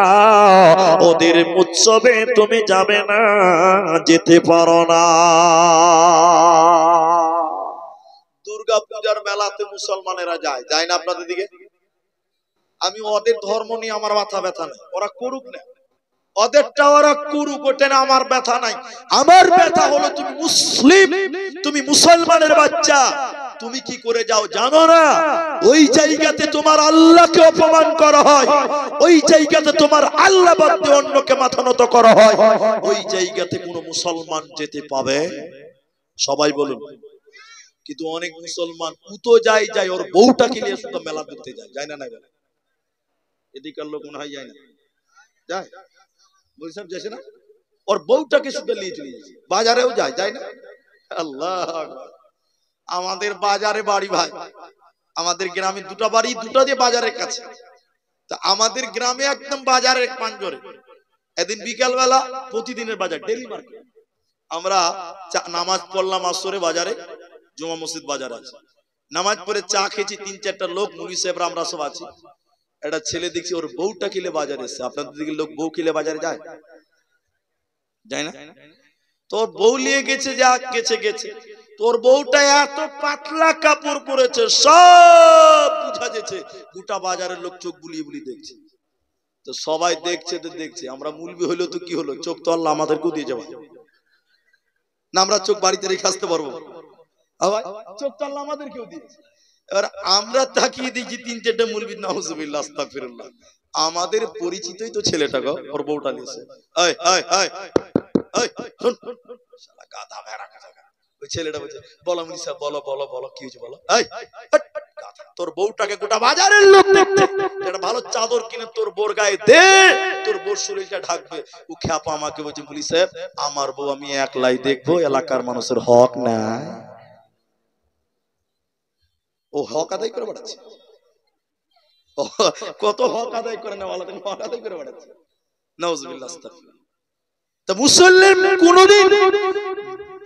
ওদের উৎসবে তুমি যাবে না, যেতে পারো না। দুর্গা পূজার মেলাতে মুসলমানেরা যায়, যায় না আপনাদের দিকে? আমি ওদের ধর্ম নিয়ে আমার মাথা ব্যথা নেই, ওরা করুক না, ওদেরটা ওরা করুক, ওটা না আমার ব্যথা নাই। আমার ব্যথা হলো তুমি মুসলিম, তুমি মুসলমানের বাচ্চা, তুমি কি করে যাও জানো না? ওই জায়গাতে তোমার আল্লাহকে অপমান করা হয়, ওই জায়গাতে তোমার আল্লাহ বাদ দিয়ে অন্যকে মাথা নত করা হয়, ওই জায়গাতে কোনো মুসলমান যেতে পাবে? সবাই বলুন। কিন্তু অনেক মুসলমান উতো যায়, ওর বউটাকে নিয়ে শুধু মেলা দেখতে যায়, যায় না? নাই বলে? এদিকার লোক মনে হয় যায় না, যায়? বলছিলাম যাচ্ছে না, ওর বউটাকে শুধু নিয়ে চলে যাচ্ছে। বাজারেও যায়, যায় না? আল্লাহ, আমাদের বাজারে বাড়ি ভাই, আমাদের গ্রামে দুটা বাড়ি, দুটা দিয়ে বাজারের কাছে। তা আমাদের গ্রামে একদম বাজারের পাঞ্জরে, এদিন বিকাল বেলা প্রতিদিনের বাজার, ডেলি মার্কেট। আমরা নামাজ পড়লাম আসরে বাজারে, জুমা মসজিদ বাজার আছে, নামাজ পড়ে চা খেয়েছি, 3-4টা লোক মুলি সাহেবরা আমরা সব আছি। একটা ছেলে দেখছি ওর বউটা কিলে বাজারে এসছে। আপনাদের দিকে লোক বউ কিলে বাজারে যায়, যায় না? তো বউ নিয়ে গেছে, যা গেছে গেছে। তোর বউটা এত পাতলা কাপড় পরেছে সব বুঝা যাচ্ছে, গোটা বাজারের লোক চোখ বুলিয়ে বুলিয়ে দেখছে। তো সবাই দেখছে তো দেখছে, আমরা মুলবি হইলো তো কি হলো, চোখ তো আল্লাহ আমাদেরকেও দিয়ে যাবে না, আমরা চোখ বাড়িতে রেখে আসতে পারবো? চোখ তো আল্লাহ আমাদেরকেও দিয়েছে। এবার আমরা তাকিয়ে দেখি 3-4টা মুলবি, নাউজুবিল্লাহ আস্তাগফিরুল্লাহ, আমাদের পরিচিতই তো ছেলেটা গো, ওর বউটা নিয়েছে। এই এই এই এই শুন, শালা গাধা ভেড়া গাধা। ওই ছেলেটা বলছে বলো মুনি সাহেব, বলো বলো বলো কি হয়েছে বলো। এই গাধা, তোর বউটাকে গোটা বাজারের লোক দেখছে, একটা ভালো চাদর কিনে তোর বোর গায়ে দে, তোর বোর শরীরটা ঢাকবে। ও খ্যাপা আমাকে বলছে মুনি সাহেব আমার বউ আমি একলাই দেখবো, এলাকার মানুষের হক নাই। ও হক আদায় করে বেড়াচ্ছে, কত হক আদায় করে না, আল্লাহ হক আদায় করে বেড়াচ্ছে। নাউজুবিল্লাহ আস্তাগফিরুল্লাহ। তা মুসল্লিম কোনদিন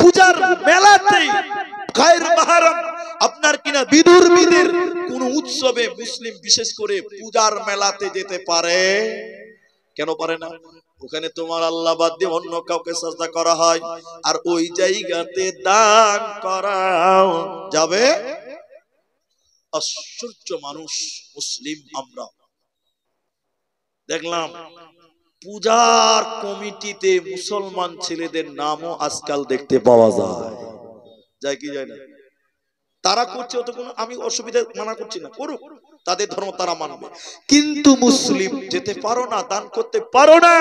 পূজার মেলাতে গায়ের মাহরাম আপনার কিনা বিধর্মীদের কোন উৎসবে মুসলিম বিশেষ করে পূজার মেলাতে যেতে পারে? কেন পারে না? ওখানে তোমার আল্লাহ বাদ দিয়ে অন্য কাউকে সাজদা করা হয়, আর ওই জায়গাতে দান করা যাবে। আশ্চর্য মানুষ মুসলিম আমরা দেখলাম পূজার কমিটিতে মুসলমান ছেলেদের নামও আজকাল দেখতে পাওয়া যায়। যায় কি যায় না? তারা করছে, অত কোনো আমি অসুবিধা মানা করছি না, করুক, তাদের ধর্ম তারা মানবে, কিন্তু মুসলিম যেতে পারো না, দান করতে পারো না।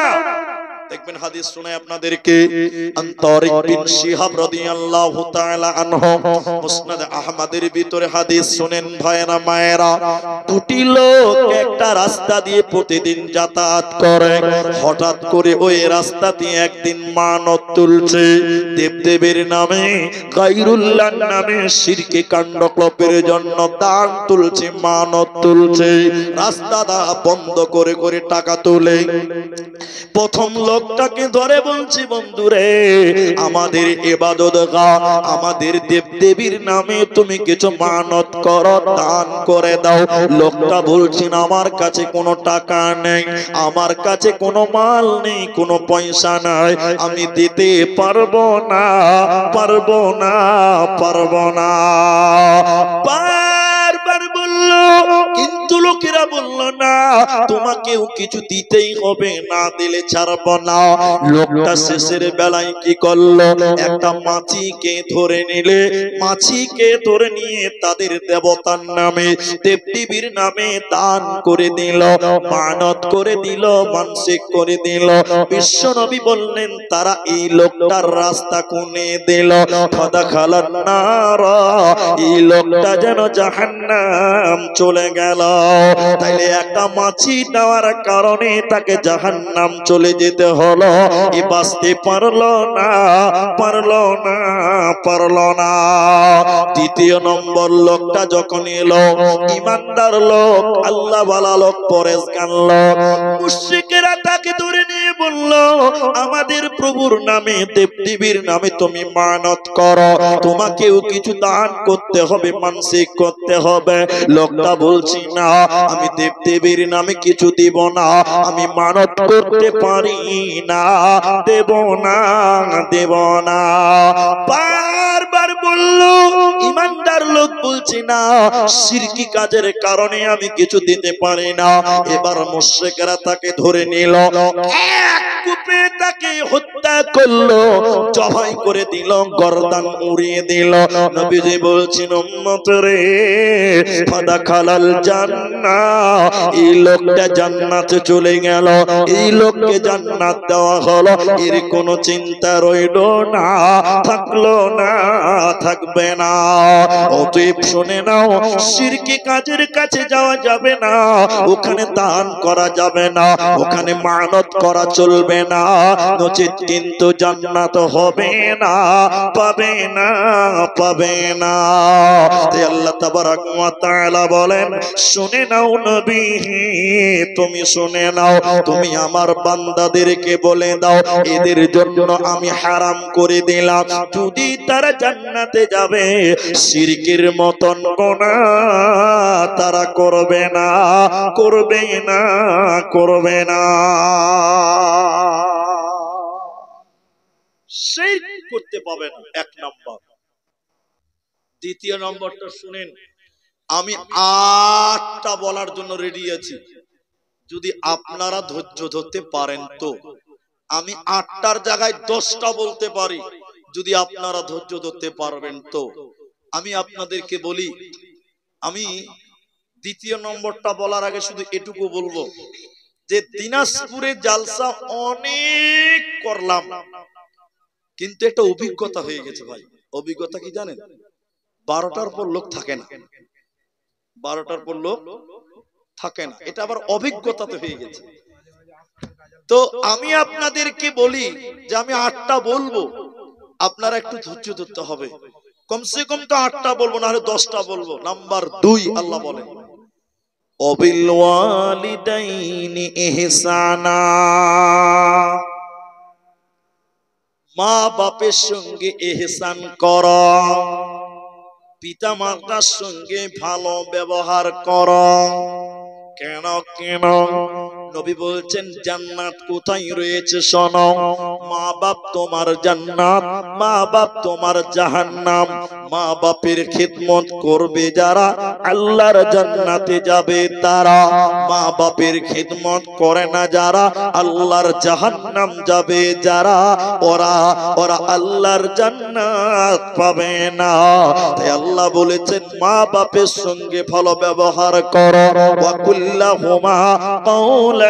দেখবেন হাদিস শোনায় আপনাদেরকে, আনতারিক বিন শিহাব রাদিয়াল্লাহু তাআলা আনহু, মুসনাদ আহমদের ভিতরে হাদিস শুনেন ভাইরা মায়েরা। দুটি লোক একটা রাস্তা দিয়ে প্রতিদিন যাতায়াত করে, হঠাৎ করে ওই রাস্তা দিয়ে একদিন মানত তুলছে, দেবদেবের নামে গায়রুল্লাহর নামে শিরকে কাণ্ডকল্পের জন্য দান তুলছে, মানত তুলছে, রাস্তাটা বন্ধ করে করে টাকা তোলে। প্রথম লোকটাকে ধরে বলছি বন্ধুরে, আমাদের ইবাদত গাহ, আমাদের দেবদেবীর নামে তুমি কিছু মানত করো, দান করে দাও। লোকটা বলছেন আমার কাছে কোনো টাকা নেই, আমার কাছে কোনো মাল নেই, কোনো পয়সা নাই, আমি দিতে পারবো না পারবো না পারবো না। বারবার বলল, কিন্তু লোকেরা বলল না তোমাকেও কিছু দিতেই হবে, না দিলে ছাড়ব না। লোকটা শেষের বেলায় কি করলো, একটা মাছিকে ধরে নিলে, মাছিকে ধরে নিয়ে তাদের দেবতার নামে দেবদেবীর নামে দান করে দিল, মানত করে দিল, মানসিক করে দিল। বিশ্বনবী বললেন তারা এই লোকটার রাস্তা কোনে দিল, ফাদাখালান নার, এই লোকটা যেন জাহান্নাম চলে গেল। তাইলে একটা মাছি দেওয়ার কারণে তাকে জাহান্নাম চলে যেতে হলো, এ বাঁচতে পারলো না পারলো না পারলো না। দ্বিতীয় নম্বর লোকটা যখন এলো, ইমানদার লোক, আল্লাহ ওয়ালা লোক, পরেজগার লোক, মুশরিকেরা তাকে ধরে নিয়ে বলল আমাদের প্রভুর নামে দেবদেবীর নামে তুমি মানত করো, তোমাকেও কিছু দান করতে হবে, মানসিক করতে হবে। লোকটা বলছি না আমি দেবদেবীর নামে কিছু দিব না, আমি মানত করতে পারি না, দেব না দেব না। বারবার বলল, ইমানদার লোক বলছি না শিরকি কাজের কারণে আমি কিছু দিতে পারি না। এবার মুশরিকরা তাকে ধরে নিল, এক কূপে তাকে হত্যা করলো, জবাই করে দিল, গর্দান উড়িয়ে দিল। নবীজি বলছেন উম্মত রে, ফাদাখালাল জান্নাহ, এই লোকটা জান্নাতে চলে গেল, এই লোককে জান্নাত দেওয়া হলো, এর কোনো চিন্তা রইল না, থাকলো না, থাকবে না। অতএব শুনে নাও, শিরকি কাজের কাছে যাওয়া যাবে না, ওখানে দান করা যাবে না, ওখানে মানত করা চলবে না, নচিত কিন্তু জান্নাত হবে না, পাবে না পাবে না। তাই আল্লাহ তাবারক ওয়া তাআলা বলেন, শুনে নাও নবী, তুমি শুনে নাও, তুমি আমার বান্দাদেরকে বলে দাও এদের জন্য আমি হারাম করে দিলাম, যদি তারা জান্নাতে যাবে শিরকের মতন গুনাহ তারা করবে না করবে না করবে না। শিরক করতে পাবে না, এক নাম্বার। দ্বিতীয় নম্বরটা শুনেন, আমি 8টা বলার জন্য রেডি আছি, যদি আপনারা ধৈর্য ধরতে পারেন তো। আমি 8টার জায়গায় 10টা বলতে পারি, যদি আপনারা ধৈর্য ধরতে পারবেন তো। আমি আপনাদেরকে বলি, আমি দ্বিতীয় নম্বরটা বলার আগে শুধু এটুকু বলবো যে দিনাজপুরে জালসা অনেক করলাম, কিন্তু একটা অভিজ্ঞতা হয়ে গেছে ভাই। অভিজ্ঞতা কি জানেন? 12টার পর লোক থাকে না, 12টার পর লোক থাকে না, এটা আবার অভিজ্ঞতাতে হয়ে গেছে। তো আমি আপনাদেরকে বলি যে আমি 8টা বলবো, আপনারা একটু ধৈর্য ধরতে হবে। কমসে কম তো 8টা বলবো, না হলে 10টা বলবো। নাম্বার 2, আল্লাহ বলেন ওয়াবিল ওয়ালিদাইনি ইহসানা, মা বাপের সঙ্গে ইহসান করো, পিতা মাতার সঙ্গে ভালো ব্যবহার করো। কেন কেন? নবী বলছেন জান্নাত কোথায় রয়েছে শোনো, মা বাপ তোমার জান্নাত, মা বাপ তোমার জাহান্নাম। মা বাপের খিদমত করবে যারা, আল্লাহর জান্নাতে যাবে তারা। মা বাপের খিদমত করে না যারা, আল্লাহর জাহান্নাম যাবে যারা, ওরা আল্লাহর জান্নাত পাবে না। তাই আল্লাহ বলেছেন মা বাপের সঙ্গে ভালো ব্যবহার করো। ওয়া কুল্লাহুমা কাওলান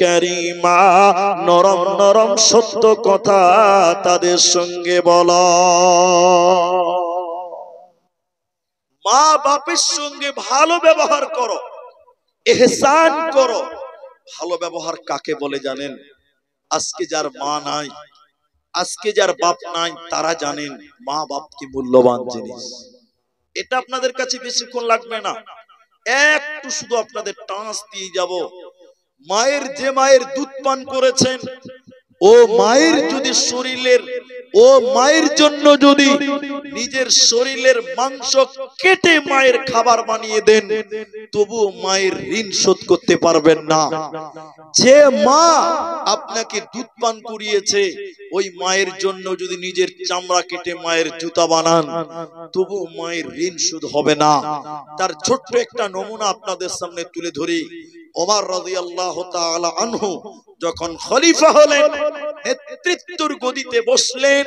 কারীমা, নরম নরম সত্য কথা তাদের সঙ্গে বলো। মা বাপের সঙ্গে ভালো ব্যবহার করো, ইহসান করো। ভালো ব্যবহার কাকে বলে জানেন? আজকে যার মা নাই, আজকে যার বাপ নাই, তারা জানেন মা বাপ কি মূল্যবান জিনিস। এটা আপনাদের কাছে বেশিক্ষণ লাগবে না, একটু শুধু আপনাদের টাচ দিয়ে যাব। যে মায়ের দুধ পান করেছেন, ও মায়ের যদি মায়ের জন্য যদি নিজের শরীরের মাংস কেটে মায়ের খাবার বানিয়ে দেন, তবু মায়ের ঋণ শোধ করতে পারবেন না। যে মা আপনাকে দুধ পান করিয়েছে, ওই মায়ের জন্য যদি নিজের চামড়া কেটে মায়ের জুতা বানান, তবু মায়ের ঋণ শোধ হবে না। তার ছোট্ট একটা নমুনা আপনাদের সামনে তুলে ধরি। ওমর রাদিয়াল্লাহু তাআলা আনহু যখন খলিফা হলেন, নেতৃত্বের গদিতে বসলেন,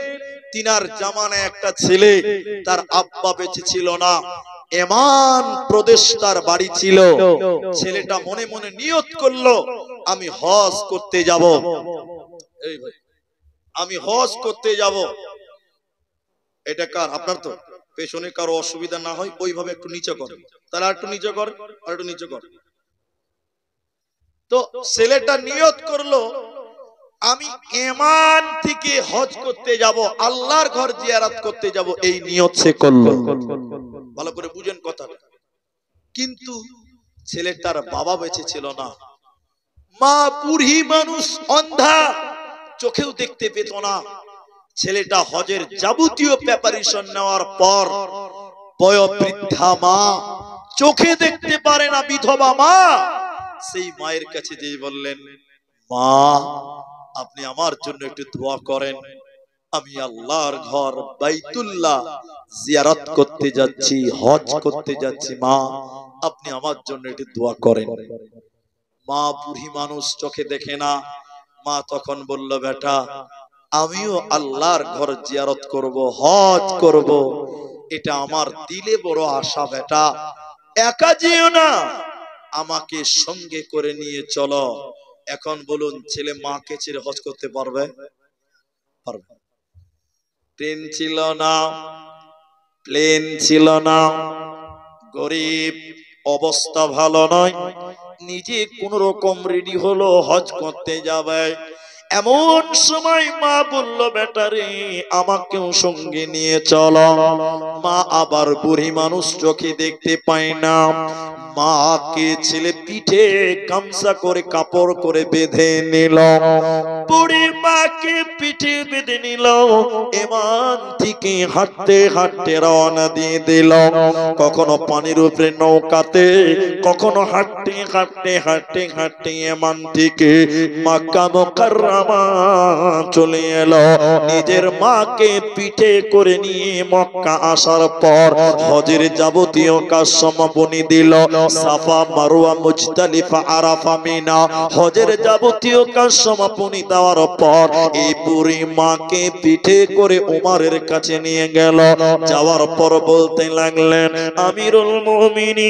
তিনার জামানায় একটা ছেলে, তার আব্বা বেঁচে ছিল না, এমান প্রদেশ তার বাড়ি ছিল। ছেলেটা মনে মনে নিয়ত করলো আমি হজ করতে যাব, এই ভাই আমি হজ করতে যাব। এটা কার? আপনার তো। পেছনে কারো অসুবিধা না হয় ওইভাবে একটু নিচে কর, তাহলে আর একটু নিচে কর, আর একটু নিচে কর। তো ছেলেটা নিয়ত করলো আমি এমান থেকে হজ করতে যাব, আল্লাহর ঘর জিয়ারত করতে যাব, এই নিয়ত সে করলো। ভালো করে বুঝেন কথাটা। কিন্তু ছেলেটার বাবা বেঁচে ছিল না, মা বুড়ি মানুষ, অন্ধা, চোখেও দেখতে পেত না। ছেলেটা হজের যাবতীয় প্রিপারেশন নেওয়ার পর বয়োবৃদ্ধা মা, চোখে দেখতে পারে না, বিধবা মা, সেই মায়ের কাছে যেয়ে বললেন মা আপনি আমার জন্য একটু দোয়া করেন, আমি আল্লাহর ঘর বাইতুল্লাহ জিয়ারত করতে যাচ্ছি, হজ করতে যাচ্ছি, মা আপনি আমার জন্য একটু দোয়া করেন। মা বুড়ি মানুষ, চোখে দেখে না। মা তখন বলল বেটা আমিও আল্লাহর ঘর জিয়ারত করব, হজ করব, এটা আমার দিলে বড় আশা বেটা, একা যেও না, আমাকে সঙ্গে করে নিয়ে চলো। এখন বলুন ছেলে মাকে ছেড়ে হজ করতে পারবে? পারবে? ট্রেন ছিল না, প্লেন ছিল না, গরিব, অবস্থা ভালো নয়, নিজে কোন রকম রেডি হলো হজ করতে যাবে। এমন সময় মা বলল বেটারে আমাকেও সঙ্গে নিয়ে চলো। মা আবার বুড়ি মানুষ, চোখে দেখতে পায় না। মাকে ছেলে পিঠে গামছা করে কাপড় করে বেঁধে নিল, বুড়ি মাকে পিঠে বেঁধে নিল, এমান থেকে হাঁটতে হাঁটতে রওনা দিয়ে দিল। কখনো পানির উপরে নৌকাতে, কখনো হাঁটতে হাঁটতে হাঁটতে হাঁটতে এমান থেকে মক্কা মুকাররমা মা চলে এলো নিজের মাকে পিঠে করে নিয়ে মক্কা আসার পর হজের যাবতীয় কাজ সমাপনী দিল। সাফা মারওয়া মুজদালিফা আরাফা মিনা হজের যাবতীয় কাজ সমাপনী দেওয়ার পর এই বুড়ি মাকে পিঠে করে উমরের কাছে নিয়ে গেল। যাওয়ার পর বলতে লাগলেন, আমিরুল মুমিনিন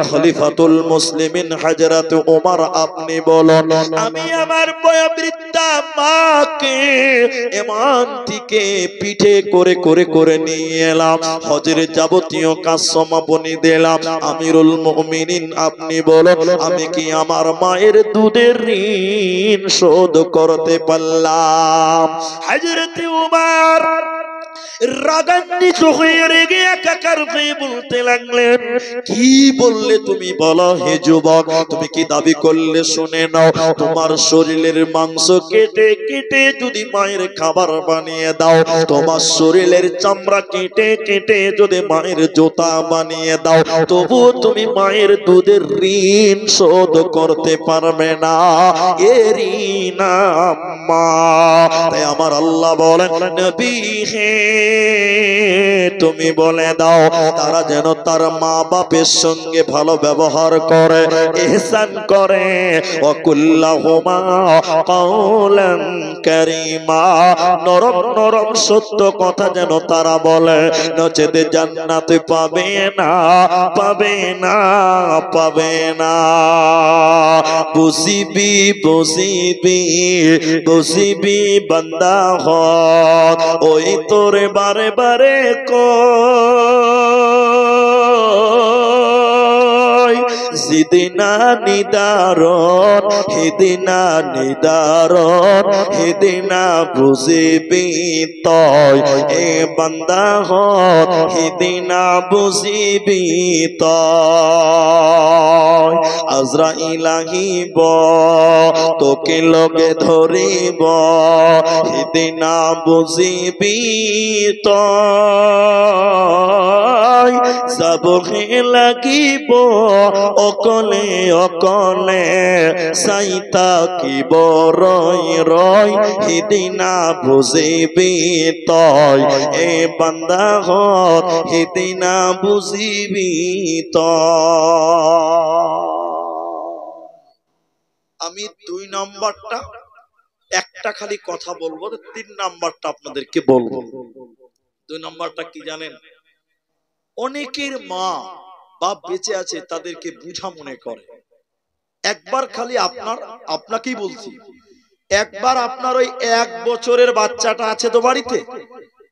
খলিফাতুল মুসলিমিন হযরত ওমর, আপনি বলুন আমি আমার বয়োবৃদ্ধা মাকে ইমান থেকে পিঠে করে করে করে নিয়ে এলাম, হজের যাবতীয় কাজ সমাপনী দিলাম। আমিরুল মুমিনিন আপনি বলুন আমি কি আমার মায়ের দুধের ঋণ শোধ করতে পারলাম? হযরত ওমর রাগান্বিত হয়ে রেগে একাকার হয়ে বলতে লাগলেন, কি বললে তুমি? বলো হে যুবক, তুমি কি দাবি করলে? শুনে নাও, তোমার শরীরের মাংস কেটে কেটে যদি মায়ের খাবার বানিয়ে দাও, তোমার শরীরের চামড়া কেটে কেটে যদি মায়ের জুতা বানিয়ে দাও, তবু তুমি মায়ের দুধের ঋণ শোধ করতে পারবে না। এ ঋণ আম্মা। তাই আমার আল্লাহ বলেন, নবী হে তুমি বলে দাও তারা যেন তার মা বাপের সঙ্গে ভালো ব্যবহার করে, ইহসান করে। ওয়াকুল্লাহুমা কাওলান কারীমা, নরম নরম সত্য কথা যেন তারা বলে, নচেত জান্নাতে পাবে না, পাবে না, পাবে না। বুঝিবি বুঝিবি বুঝিবি বান্দা হত, ওই তোরে বারে বারে কই জিদিনা নিদারণ, হিদিনা নিদারণ, হিদিনা বুঝিবি তয় এ বান্দা হত, হিদিনা বুঝিবি তয়। আজরাইল আহিব তোকে লগে ধরিব, হিদিনা বুঝিবি তয়। যাবহে লাগিব অকলে অকলে, চাইতা কিব রয় রয়, হিদিনা বুঝিবি তয় এ বান্দা হত, হিদিনা বুঝিবি তয়। আমি 2 নাম্বারটা একটা খালি কথা বলবো, 3 নাম্বারটা আপনাদেরকে বলবো। 2 নাম্বারটা কি জানেন? অনেকের মা বাপ বেঁচে আছে, তাদেরকে বুঝা মনে করে। একবার খালি আপনাকেই বলছি, একবার আপনার ওই 1 বছরের বাচ্চাটা আছে তো বাড়িতে,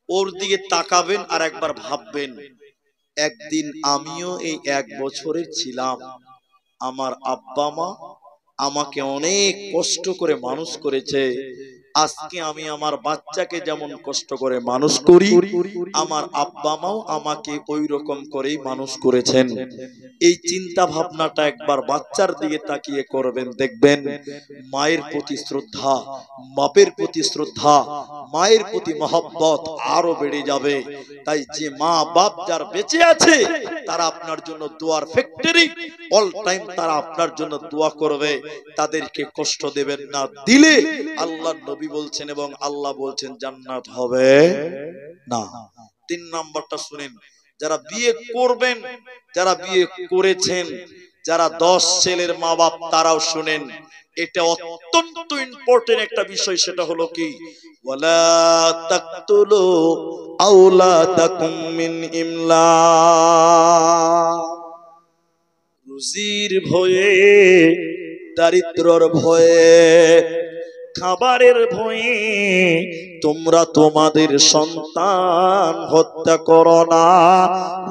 ওর দিকে তাকাবেন আর একবার ভাববেন, একদিন আমিও এই 1 বছরের ছিলাম। আমার আব্বা মা আমাকে অনেক কষ্ট করে মানুষ করেছে। আজকে আমি আমার বাচ্চাকে যেমন কষ্ট করে মানুষ করি, আমার আব্বা মাও আমাকে ওই রকম করেই মানুষ করেছেন। এই চিন্তা ভাবনাটা একবার বাচ্চার দিকে তাকিয়ে করবেন, দেখবেন মায়ের প্রতি শ্রদ্ধা, বাপের প্রতি শ্রদ্ধা, মায়ের প্রতি মহব্বত আরো বেড়ে যাবে। তাই যে মা বাপ যার বেঁচে আছে, তারা আপনার জন্য দোয়ার ফ্যাক্টরি, অল টাইম তারা আপনার জন্য দোয়া করবে। তাদেরকে কষ্ট দেবেন না, দিলে আল্লাহ নবী বলছেন এবং আল্লাহ বলছেন জান্নাত হবে না। 3 নাম্বারটা শুনেন, যারা বিয়ে করবেন, যারা বিয়ে করেছেন, যারা 10 ছেলের মা বাপ, তারাও শুনেন, এটা অত্যন্ত ইম্পর্টেন্ট একটা বিষয়। সেটা হলো কি, ওয়ালা তাকতুলু আওলাদাকুম মিন ইমলাক। রুজির ভয়ে, দারিদ্রর ভয়ে, খাবারের ভয়ে তোমরা তোমাদের সন্তান হত্যা করো না।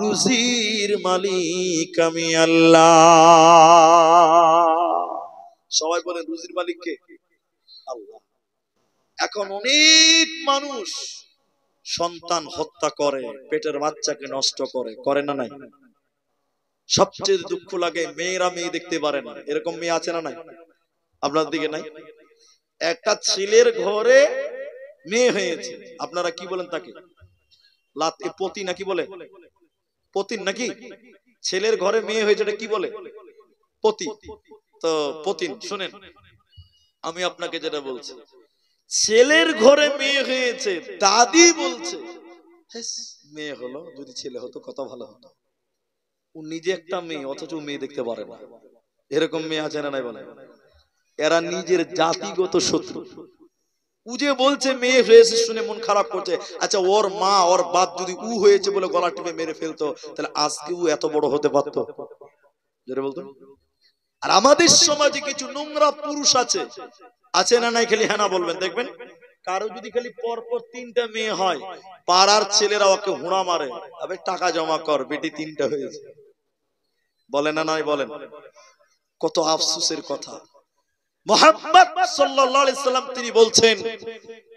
রুজির মালিক আমি আল্লাহ। সবাই বলেন রুজির মালিক কে? আল্লাহ। এখন অনেক মানুষ সন্তান হত্যা করে, পেটের বাচ্চাকে নষ্ট করে, করে না নাই? সবচেয়ে দুঃখ লাগে মেয়েরা মেয়ে দেখতে পারে না। এরকম মেয়ে আছে না নাই? আপনার দিকে নাই? একটা ছেলের ঘরে মেয়ে হয়েছে, আপনারা কি বলেন তাকে? পতি নাকি বলে? পতিন নাকি? ছেলের ঘরে মেয়ে হয়েছে, এটা কি বলে? পতি। তো পতিন শুনেন, আমি আপনাকে যেটা বলছি, ছেলের ঘরে মেয়ে হয়েছে, দাদি বলছে মেয়ে হলো, যদি ছেলে হতো কত ভালো হতো। ও নিজে একটা মেয়ে, অথচ মেয়ে দেখতে পারে না। এরকম মেয়ে আছে না নাই বলে? এরা নিজের জাতিগত শত্রু। ও যে বলছে মেয়ে হয়েছে শুনে মন খারাপ করছে। আচ্ছা, ওর মা ওর বাপ যদি উ হয়েছে বলে গলা টিপে মেরে ফেলতো, তাহলে আজকে ও এত বড় হতে পারতো? যেটা বলতো। আর আমাদের সমাজে কিছু নোংরা পুরুষ আছে, আছে না নাই? খালি হ্যাঁ না বলবেন, দেখবেন কারো যদি খালি পরপর 3টা মেয়ে হয়, পাড়ার ছেলেরা ওকে হুড়া মারে, আবে টাকা জমা কর, বেটি 3টা হয়েছে। বলে না নাই বলেন? কত আফসোসের কথা। মুহাম্মদ সাল্লাল্লাহু আলাইহি সাল্লাম তিনি বলছেন,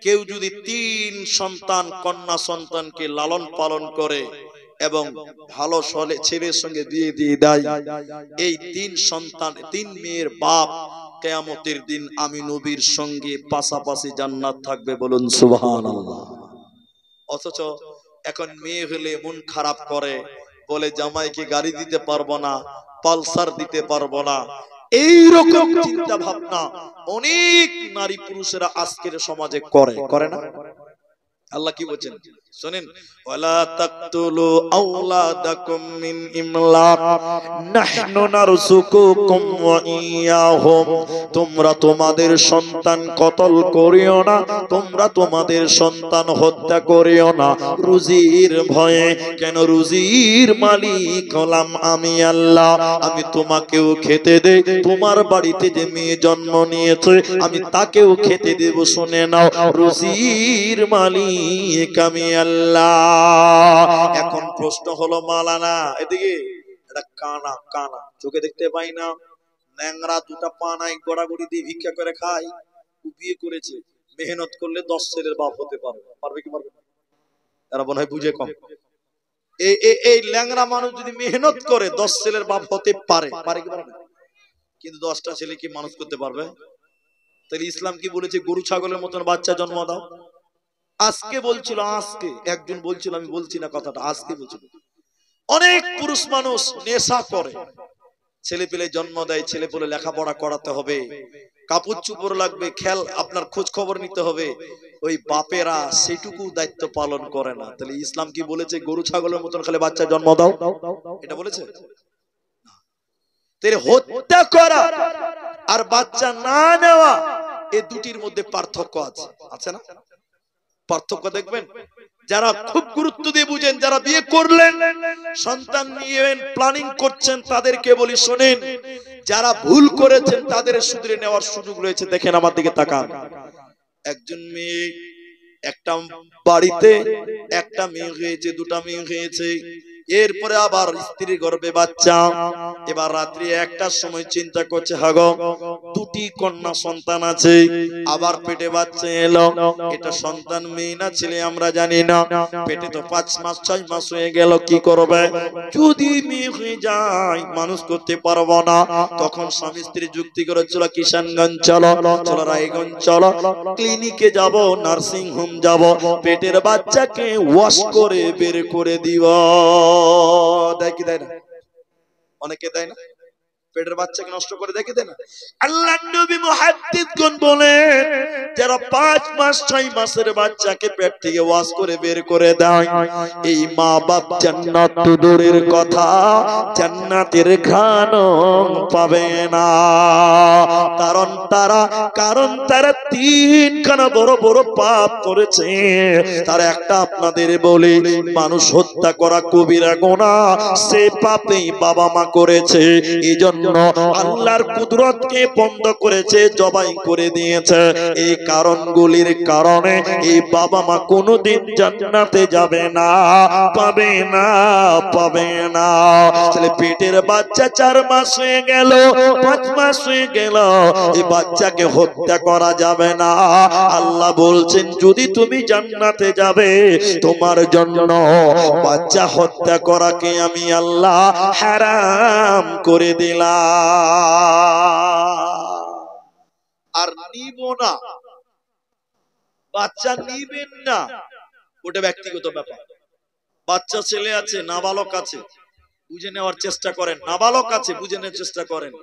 কেউ যদি 3 সন্তান কন্যা সন্তানকে লালন পালন করে এবং ভালো ছেলের সঙ্গে বিয়ে দিয়ে দেয়, এই 3 সন্তান 3 মেয়ের বাপ কিয়ামতের দিন আমি নবীর সঙ্গে পাশাপাশি জান্নাত থাকবে। বলুন সুবহানাল্লাহ। অথচ এখন মেয়ে হলে মন খারাপ করে, বলে জামাইকে গাড়ি দিতে পারবো না, পালসার দিতে পারবো না। এইরকম চিন্তা ভাবনা অনেক নারী পুরুষেরা আজকের সমাজে করে না? আল্লাহ কি বলেন শুনেন, ওয়ালা তাকতুলু আওলাদাকুম মিন ইমলাক নাহনু নারযুকুকুম ওয়া ইয়াহুম। তোমরা তোমাদের সন্তান কতল করিও না, তোমরা তোমাদের সন্তান হত্যা করিও না রুজির ভয়ে। কেন? রুজির মালিক হলাম আমি আল্লাহ। আমি তোমাকেও খেতে দেই, তোমার বাড়িতে যে মেয়ে জন্ম নিয়েছে আমি তাকেও খেতে দেব। শুনে নাও, রুজির মালিক আমি আল্লাহ। এখন প্রশ্ন হলো, মালানা এদিকে, এটা কানা কানা চোখে দেখতে পাই না, ন্যাংরা, 2টা পা নাই, গড়াগড়ি দিয়ে ভিক্ষা করে খায়, বিয়ে করেছে, মেহনত করলে 10 ছেলের বাপ হতে পারবে। পারবে কি পারবে না? এরা মনে হয় বুঝে কম। এই ল্যাংরা মানুষ যদি মেহনত করে 10 ছেলের বাপ হতে পারে। পারে কি পারে না? কিন্তু 10টা ছেলে কি মানুষ করতে পারবে? তাহলে ইসলাম কি বলেছে? গরু ছাগলের মতন বাচ্চা জন্ম দাও। আজকে বলছিল, আজকে একজন বলছিল, আমি বলছি না কথাটা, আজকে বলছিল অনেক পুরুষ মানুষ নেশা করে, ছেলে পেলে জন্ম দেয়, ছেলে পেলে লেখাপড়া করাতে হবে, কাপড় চুপড় লাগবে, খেয়াল আপনার খোঁজ খবর নিতে হবে, ওই বাপেরা সেটুকু দায়িত্ব পালন করে না। তাহলে ইসলাম কি বলেছে? গরু ছাগলের মতন খালি বাচ্চা জন্ম দাও, এটা বলেছে? হত্যা করা আর বাচ্চা না নেওয়া, এই দুটির মধ্যে পার্থক্য আছে, আছে না? পার্থক্য দেখবেন। যারা খুব গুরুত্ব দিয়ে বুঝেন, যারা বিয়ে করলেন, সন্তান নিয়ে প্ল্যানিং করছেন, তাদেরকে বলি শোনেন, যারা ভুল করেছেন তাদের শুধরে নেওয়ার সুযোগ রয়েছে। দেখেন আমার দিকে তাকান। একজন মেয়ে, একটা বাড়িতে একটা মেয়ে হয়েছে, 2টা মেয়ে হয়েছে, এরপরে আবার স্ত্রীর গর্ভে বাচ্চা। এবার রাত্রি 1টার সময় চিন্তা করছে, হাগো 2টি কন্যা সন্তান আছে, আবার পেটে বাচ্চা এলো, এটা সন্তান মেয়ে না ছেলে আমরা জানি না, পেটে তো 5 মাস 6 মাস হয়ে গেল, কি করবে? যদি মেয়ে হয়ে যায় মানুষ করতে পারবো না। তখন স্বামী স্ত্রী যুক্তি করে, চলো কিষানগঞ্জ চলো, চলো রায়গঞ্জ চলো, ক্লিনিকে যাব, নার্সিং হোম যাব, পেটের বাচ্চাকে ওয়াশ করে বের করে দিব। দেয় কি দেয় না? অনেকে দেয় না, পেটের বাচ্চাকে নষ্ট করে দেখে দেয় না। আল্লাহর নবী মুহাদ্দিসগণ বলেন, যারা 5 মাস 6 মাসের বাচ্চাকে পেট থেকে ওয়াশ করে বের করে দেয়, এই মা বাপ জান্নাত তো দূরের কথা, জান্নাতের ঘ্রাণও পাবে না। কারণ তারা 3খানা বড় বড় পাপ করেছে। তার একটা আপনাদের বলি, মানুষ হত্যা করা কবিরা গুনাহ, সে পাপেই বাবা মা করেছে, এইজন্য আল্লাহর কুদরতকে বন্ধ করেছে, জবাই করে দিয়েছে। এই কারণগুলির কারণে এই বাবা মা কোনোদিন জান্নাতে যাবে না, পাবে না, পাবে না। তাহলে পেটের বাচ্চা 4 মাস হয়ে গেল, 5 মাস হয়ে গেল, এই বাচ্চাকে হত্যা করা যাবে না। আল্লাহ বলছেন, যদি তুমি জান্নাতে যাবে, তোমার জন্য বাচ্চা হত্যা করাকে আমি আল্লাহ হারাম করে দিলাম। আর নিব না, বাচ্চা নিবেন না, ওটা ব্যক্তিগত ব্যাপার। বাচ্চা ছেলে আছে, নাবালক আছে, বুঝে নেওয়ার চেষ্টা করেন, নাবালক আছে বুঝে নেওয়ার চেষ্টা করেন।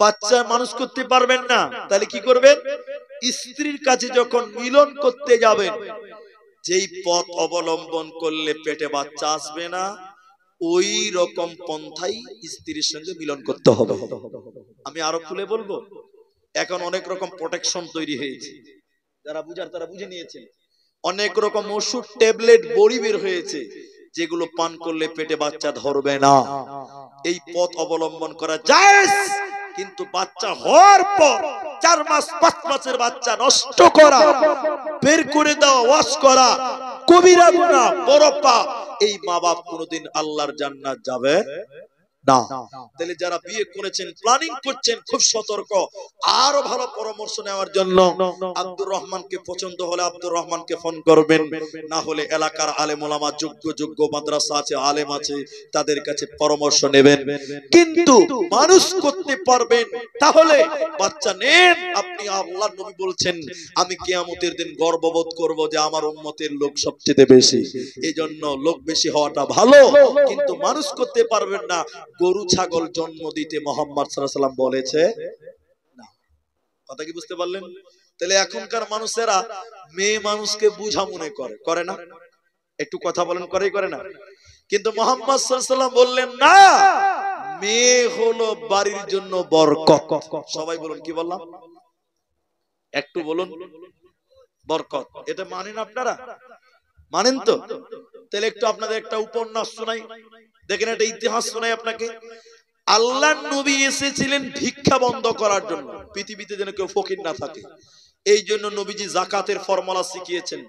বাচ্চা মানুষ করতে পারবেন না, তাহলে কি করবেন? স্ত্রীর কাছে যখন মিলন করতে যাবেন, যেই পথ অবলম্বন করলে পেটে বাচ্চা আসবে না, ওই রকম পন্থাই স্ত্রীর সঙ্গে মিলন করতে হবে। আমি আরো খুলে বলবো, এখন অনেক রকম প্রোটেকশন তৈরি হয়েছে, যারা বুঝার তারা বুঝে নিয়েছেন। অনেক রকম ওষুধ, ট্যাবলেট, বড়ি বের হয়েছে, যেগুলো পান করলে পেটে বাচ্চা ধরবে না। এই পথ অবলম্বন করা যায়, কিন্তু বাচ্চা হওয়ার পর 4 মাস 5 মাসের বাচ্চা নষ্ট করা, বের করে দেওয়া, ওয়াশ করা কবিরা গুনাহ, বড় পাপ। এই মা বাপ কোনোদিন আল্লাহর জান্নাত যাবে না। তাহলে যারা বিয়ে করেছেন, প্ল্যানিং করছেন, খুব সতর্ক। আরো ভালো পরামর্শ নেওয়ার জন্য আব্দুর রহমানকে পছন্দ হলে আব্দুর রহমানকে ফোন করবেন, না হলে এলাকার আলেম ওলামা, যোগ্য মাদ্রাসা আছে, আলেম আছে, তাদের কাছে পরামর্শ নেবেন। কিন্তু মানুষ করতে পারবেন তাহলে বাচ্চা নেন। আপনি, আল্লাহর নবী বলছেন, আমি কিয়ামতের দিন গর্ববোধ করব যে আমার উম্মতের লোক সবচেয়ে বেশি। এই জন্য লোক বেশি হওয়াটা ভালো, কিন্তু মানুষ করতে পারবেন না। গরু ছাগল জন্ম দিতে মুহাম্মদ সাল্লাল্লাহু আলাইহি ওয়াসাল্লাম বলেছে না। কথা কি বুঝতে পারলেন? তাহলে এখনকার মানুষেরা মেয়ে মানুষকে বুঝা মনে করে না? একটু কথা বলেন, করে না? কিন্তু মুহাম্মদ সাল্লাল্লাহু আলাইহি ওয়াসাল্লাম বললেন না, মেয়ে হলো বাড়ির জন্য বরকত। সবাই বলুন, কি বললাম? একটু বলুন, বরকত। এটা মানেন আপনারা? মানেন তো? তাহলে একটু আপনাদের একটা উপন্যাস শোনাই, দেখেন, একটা ইতিহাস শোনাই আপনাকে। আল্লাহর নবী এসেছিলেন ভিক্ষা বন্ধ করার জন্য, পৃথিবীতে যেন কেউ ফকির না থাকে। এই জন্য নবীজি যাকাতের ফর্মুলা শিখিয়েছেন,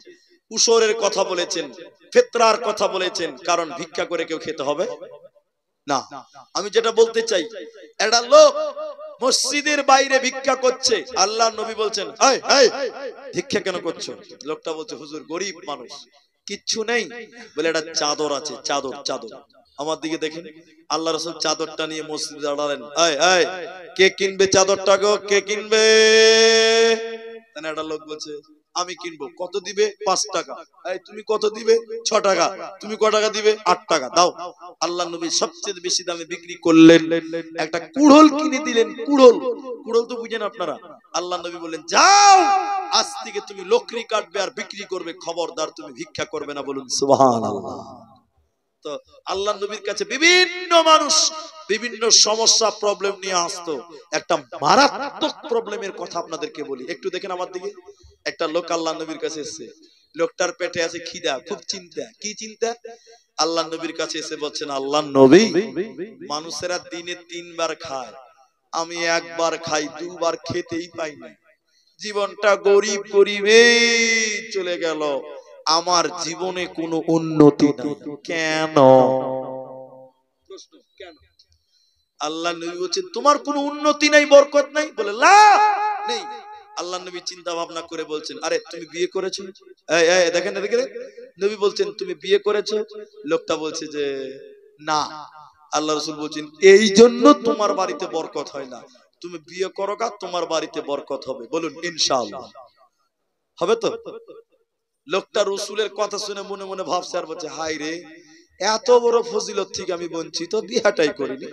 উসরের কথা বলেছেন, ফিতরার কথা বলেছেন, কারণ ভিক্ষা করে কেউ খেতে হবে না। আমি যেটা বলতে চাই, একটা লোক মসজিদের বাইরে ভিক্ষা করছে, আল্লাহর নবী বলছেন, এই এই ভিক্ষা কেন করছো? লোকটা বলছে, হুজুর গরিব মানুষ, কিচ্ছু নেই। বলে, একটা চাদর আছে, চাদর। আমার দিকে দেখেন, আল্লাহ রাসূল চাদরটা নিয়ে মসজিদে দাঁড়ালেন। এই এই, কে কিনবে চাদরটা গো? কে কিনবে? তাহলে একটা লোক বলছে, আমি কিনবো। কত দিবে? 5 টাকা। এই তুমি কত দিবে? 6 টাকা। তুমি কত টাকা দিবে? 8 টাকা। দাও। আল্লাহর নবী সবচেয়ে বেশি দামে বিক্রি করলেন, একটা কুড়োল কিনে দিলেন। কুড়োল তো বুঝেন আপনারা? আল্লাহর নবী বললেন, যাও, আজ থেকে তুমি লোকরি কাটবে আর বিক্রি করবে, খবরদার তুমি ভিক্ষা করবে না। বলুন সুবহানাল্লাহ। তো আল্লাহর নবীর কাছে বিভিন্ন মানুষ বিভিন্ন সমস্যা, প্রবলেম নিয়ে আসতো। একটা মারাত্মক প্রবলেমের কথা আপনাদেরকে বলি, একটু দেখেন আমার দিকে। একটা লোক আল্লাহর নবীর কাছে এসেছে, লোকটার পেটে আছে খিদা, খুব চিন্তা। কি চিন্তা? আল্লাহর নবীর কাছে এসে বলছেন, আল্লাহর নবী, মানুষেরা দিনে 3 বার খায়, আমি 1 বার খাই, 2 বার খেতেই পাই না। জীবনটা গরিবে চলে গেল, আমার জীবনে কোনো উন্নতি নাই। কেন? কেন? আল্লাহ নবী বলছেন, তোমার কোনো উন্নতি নাই, বরকত নাই? বলে, না, নেই। আল্লাহ নবী চিন্তা ভাবনা করে বলছেন, আরে তুমি বিয়ে করেছো? দেখেন, নবী বলছেন, তুমি বিয়ে করেছো? লোকটা বলছে যে না। আল্লাহ রাসূল বলছেন, এই জন্য তোমার বাড়িতে বরকত হয় না। তুমি বিয়ে করো গা, তোমার বাড়িতে বরকত হবে। বলুন ইনশাআল্লাহ। হবে তো? লোকটা রাসূলের কথা শুনে মনে মনে ভাবছে আর বলছে, হায় রে, এত বড় ফজিলত থেকে আমি বঞ্চিত, বিয়েটাই করিনি।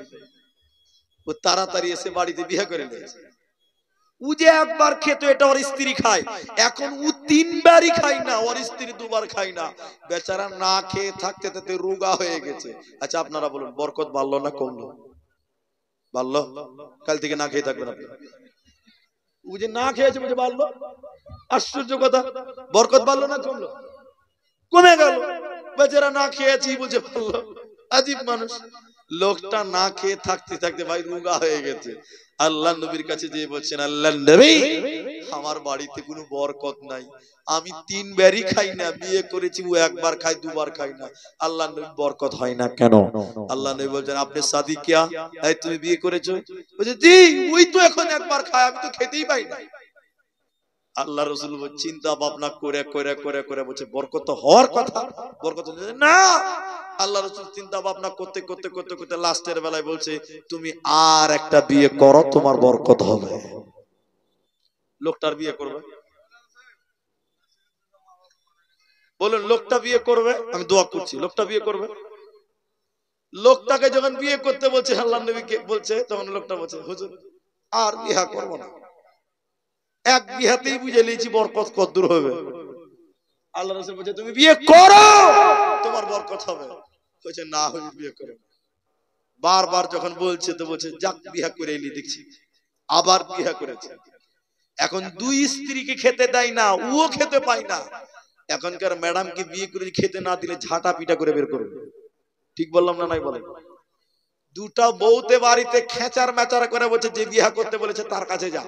ও তাড়াতাড়ি এসে বাড়িতে বিয়ে করে নিয়েছে। ও যে 1 বার খেত, এটা ওর স্ত্রী খায়, এখন ও 3 বারই খায় না, ওর স্ত্রী 2 বার খায় না। বেচারা না খেয়ে থাকতে থাকতে রোগা হয়ে গেছে। আচ্ছা আপনারা বলুন, বরকত বাড়লো না কমলো? বাড়লো। কাল থেকে না খেয়ে থাকবেন আপনি। ও যে না খেয়েছে বুঝে বাড়লো, আশ্চর্য কথা। বরকত বাড়লো না কমলো? কমে গেল। বেচারা না খেয়েছি বুঝে বাড়লো। আজীব মানুষ। লোকটা না খেয়ে থাকতে থাকতে ভাই রোগা হয়ে গেছে। আল্লাহ নবীর কাছে যেয়ে বলছেন, আল্লাহ নবী, আমার বাড়িতে কোনো বরকত নাই, আমি 3 বারই খাই না, বিয়ে করেছি, ও 1 বার খায়, 2 বার খায় না। আল্লাহ নবী, বরকত হয় না কেন? আল্লাহ নবী বলছেন, আপনি শাদী কিয়া? এই তুমি বিয়ে করেছো? বলছে, জি, ওই তো এখন 1 বার খায়, আমি তো খেতেই পাই না। আল্লাহ রাসূল চিন্তা ভাবনা করে বলছে, বরকত হওয়ার কথা। বরকত না। আল্লাহ রাসূল চিন্তা ভাবনা করতে লাস্টের বেলায় বলছে, তুমি আর একটা বিয়ে করো, তোমার বরকত হবে। লোকটার বিয়ে করবে? বলুন, লোকটা বিয়ে করবে? আমি দোয়া করছি, লোকটা বিয়ে করবে। লোকটাকে যখন বিয়ে করতে বলছে আল্লাহ নবীকে বলছে, তখন লোকটা বলছে, হুজুর আর বিয়া করবো না। এক বিয়াতেই বুঝে নিয়েছি বরকত কদ্দুর হবে। আল্লাহ রাসূল বলছে তুমি বিয়ে করো তোমার বরকত হবে। বলছে না হলে বিয়ে করো। বারবার যখন বলছে তো বলছে যাক বিয়া করে এলি দেখছি, আবার বিয়া করেছে। এখন দুই স্ত্রীকে খেতে দেয় না, ও খেতে পায় না। এখনকার ম্যাডামকে বিয়ে করে খেতে না দিলে ঝাঁটা পিটা করে বের করবে। ঠিক বললাম না? নাই বলেন? দুটা বউতে বাড়িতে খেচার মেচার করে বলছে যে বিয়া করতে বলেছে তার কাছে যা,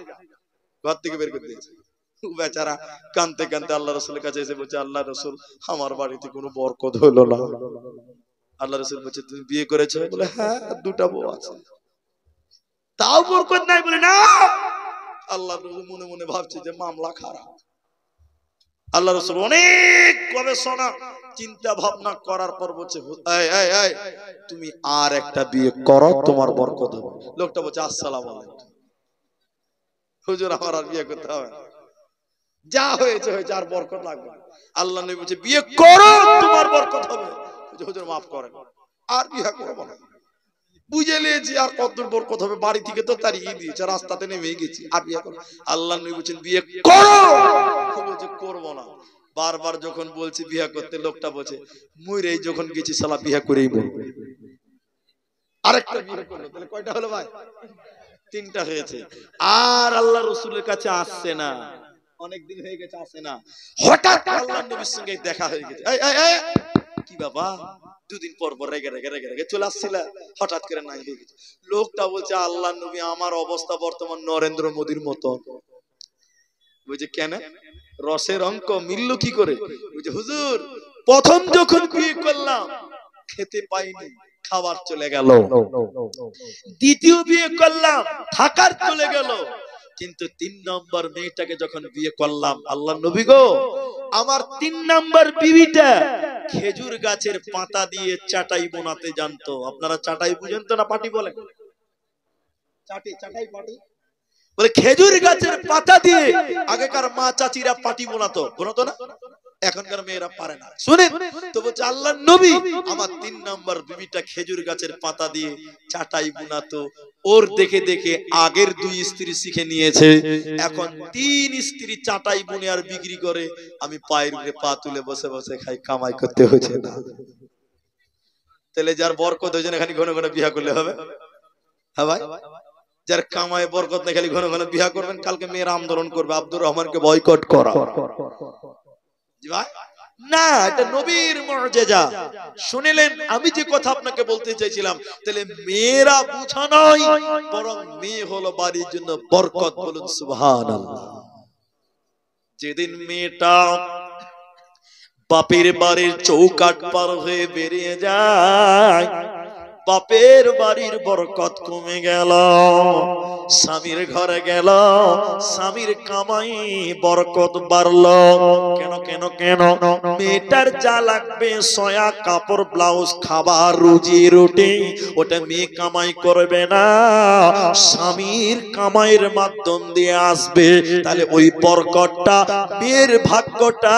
ঘর থেকে বের করে দিয়েছে। বেচারা কানতে কানতে আল্লাহ রাসূলের কাছে এসে বলছে আল্লাহ রাসূল আমার বাড়িতে কোনো বরকত হলো না। আল্লাহ রাসূল বলছে তুমি বিয়ে করেছো? বলে হ্যাঁ দুটা বউ আছে, তাও বরকত নাই। বলে না। আল্লাহ রাসূল মনে মনে ভাবছে যে মামলা খারাপ। আল্লাহ রাসূল অনেক গবেষণা চিন্তা ভাবনা করার পর বলছে এই এই এই তুমি আর একটা বিয়ে করো তোমার বরকত হবে। লোকটা বলছে আসসালামু আলাইকুম হুজুর আমার আর বিয়ে করতে হবে না, যা হয়েছে হয়েছে, আর বরকত লাগবে না। আল্লাহ নবী বলছে বিয়ে করো তোমার বরকত হবে। হুজুর মাফ করেন আর বিয়ে করব না, বুঝে নিয়েছি আর কতদূর বরকত হবে, বাড়ি থেকে তো তাড়িয়ে দিয়েছে, রাস্তাতে নেমে গেছি, আর বিয়ে করো। আল্লাহ নবী বলছেন বিয়ে করো, বলছে করব না। বারবার যখন বলছি বিয়ে করতে, লোকটা বলছে মুইরে যখন গেছি শালা বিয়ে করেই বলবো। আরেকটা বিয়ে করলো, তাহলে কয়টা হলো ভাই? তিনটা হয়েছে। আর আল্লাহ রাসূলের কাছে আসছে না, অনেকদিন হয়ে গেছে আসে না। হঠাৎ আল্লাহর নবীর সঙ্গে দেখা হয়ে গেছে। এই এই এই কি বাবা দুদিন পর পর রেগে রেগে রেগে রেগে চলে আসছিল, হঠাৎ করে নাই হয়ে গেছে। লোকটা বলছে আল্লাহর নবী আমার অবস্থা বর্তমান নরেন্দ্র মোদীর মতো। বুঝে কেন? রসের অঙ্ক মিলল কি করে? বুঝে হুজুর প্রথম যখন বিয়ে করলাম খেতে পাইনি, খাবার চলে গেল। দ্বিতীয় বিয়ে করলাম থাকার চলে গেল। কিন্তু 3 নম্বর মেয়েটাকে যখন বিয়ে করলাম, আল্লাহ নবী গো আমার 3 নম্বর বিবিটা খেজুর গাছের পাতা দিয়ে চাটাই বানাতে জানতো। আপনারা চাটাই বুঝেন তো না পাটি বলেন? চাটাই পাটি বলে খেজুর গাছের পাতা দিয়ে আগেকার মা চাচিরা পাটি বানাতো না, এখনকার মেয়েরা পারে না। শুনেন তো বলছে আল্লাহর নবী আমার 3 নম্বর বিবিটা খেজুর গাছের পাতা দিয়ে চাটাই বুনাতো। ওর দেখে দেখে আগের 2 স্ত্রী শিখে নিয়েছে, এখন 3 স্ত্রী চাটাই বুনে আর বিক্রি করে। আমি পায়ের উপরে পা তুলে বসে বসে খাই, কামাই করতে হচ্ছে না। তাহলে যার বরকত হয়েছে না খালি ঘন ঘন বিয়ে করলে হবে? হ্যাঁ ভাই, যার কামায় বরকত নেই খালি ঘন ঘন বিয়ে করবেন। কালকে মেয়েরা আন্দোলন করবে আব্দুর রহমানকে বয়কট করা। না, এটা নবীর মুজিজা। শুনিলেন আমি যে কথা আপনাকে বলতে চাইছিলাম, তাহলে মেয়েরা বুঝা নয়, বরং মেয়ে হলো বাড়ির জন্য বরকত। বলুন সুবহানাল্লাহ। যেদিন মেয়েটা বাপের বাড়ির চৌকাট পার হয়ে বেরিয়ে যায়, বাপের বাড়ির বরকত কমে গেল। স্বামীর ঘরে গেল, স্বামীর কামাই বরকত বাড়লো। কেন কেন কেন? মেয়েটার যা লাগবে সয়া কাপড় ব্লাউজ খাবার রুজি রুটি ওটা মেয়ে কামাই করবে না, স্বামীর কামাইয়ের মাধ্যম দিয়ে আসবে। তাহলে ওই বরকতটা মেয়ের ভাগ্যটা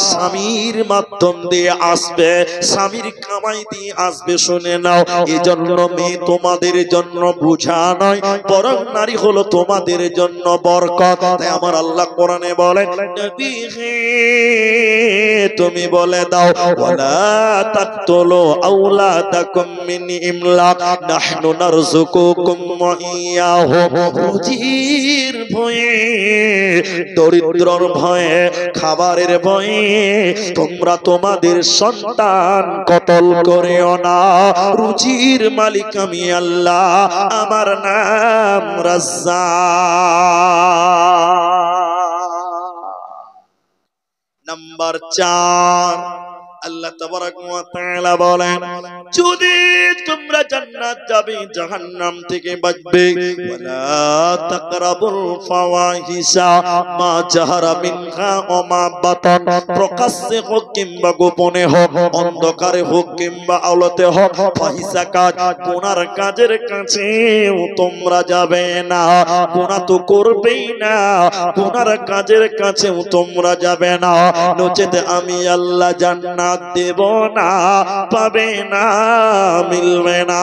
স্বামীর মাধ্যম দিয়ে আসবে, স্বামীর কামাই দিয়ে আসবে। শুনে নাও, এজন্য মেয়ে তোমাদের জন্য বোঝা নয়, বরং নারী হলো তোমাদের জন্য বরকত। তাই আমার আল্লাহ কোরআনে বলেন নবী হে তুমি বলে দাও ওয়ালা তাকতুলু আওলাদাকুম মিন ইমলাক নাহনু নারযুকুকুম ওয়া ইয়াহুম। রুজির ভয়ে, দরিদ্রর ভয়ে, খাবারের ভয়ে তোমরা তোমাদের সন্তান কতল করিও না। রুজির মালিক আমি আল্লাহ, আমার নাম রাজ্জাক। নাম্বার 4 আল্লাহ তাবারাক ওয়া তাআলা বলেন যদি তোমরা জান্নাত যাবে জাহান্নাম থেকে বাঁচবে। ওয়ালা তাকরাবুল ফাওয়াহিশা মা জাহারা মিনহা ওয়া মা বাতান, প্রকাশ্যে হোক কিংবা গোপনে হোক, অন্ধকারে হোক কিংবা আলোতে হোক, ফাহিশা কাজ গুনার কাজের কাছে তোমরা যাবে না। গুনাহ তো করবেই না, গুনার কাজের কাছেও তোমরা যাবে না, নচেত আমি আল্লাহ জান্নাত দেব না, পাবে না, মিলবে না।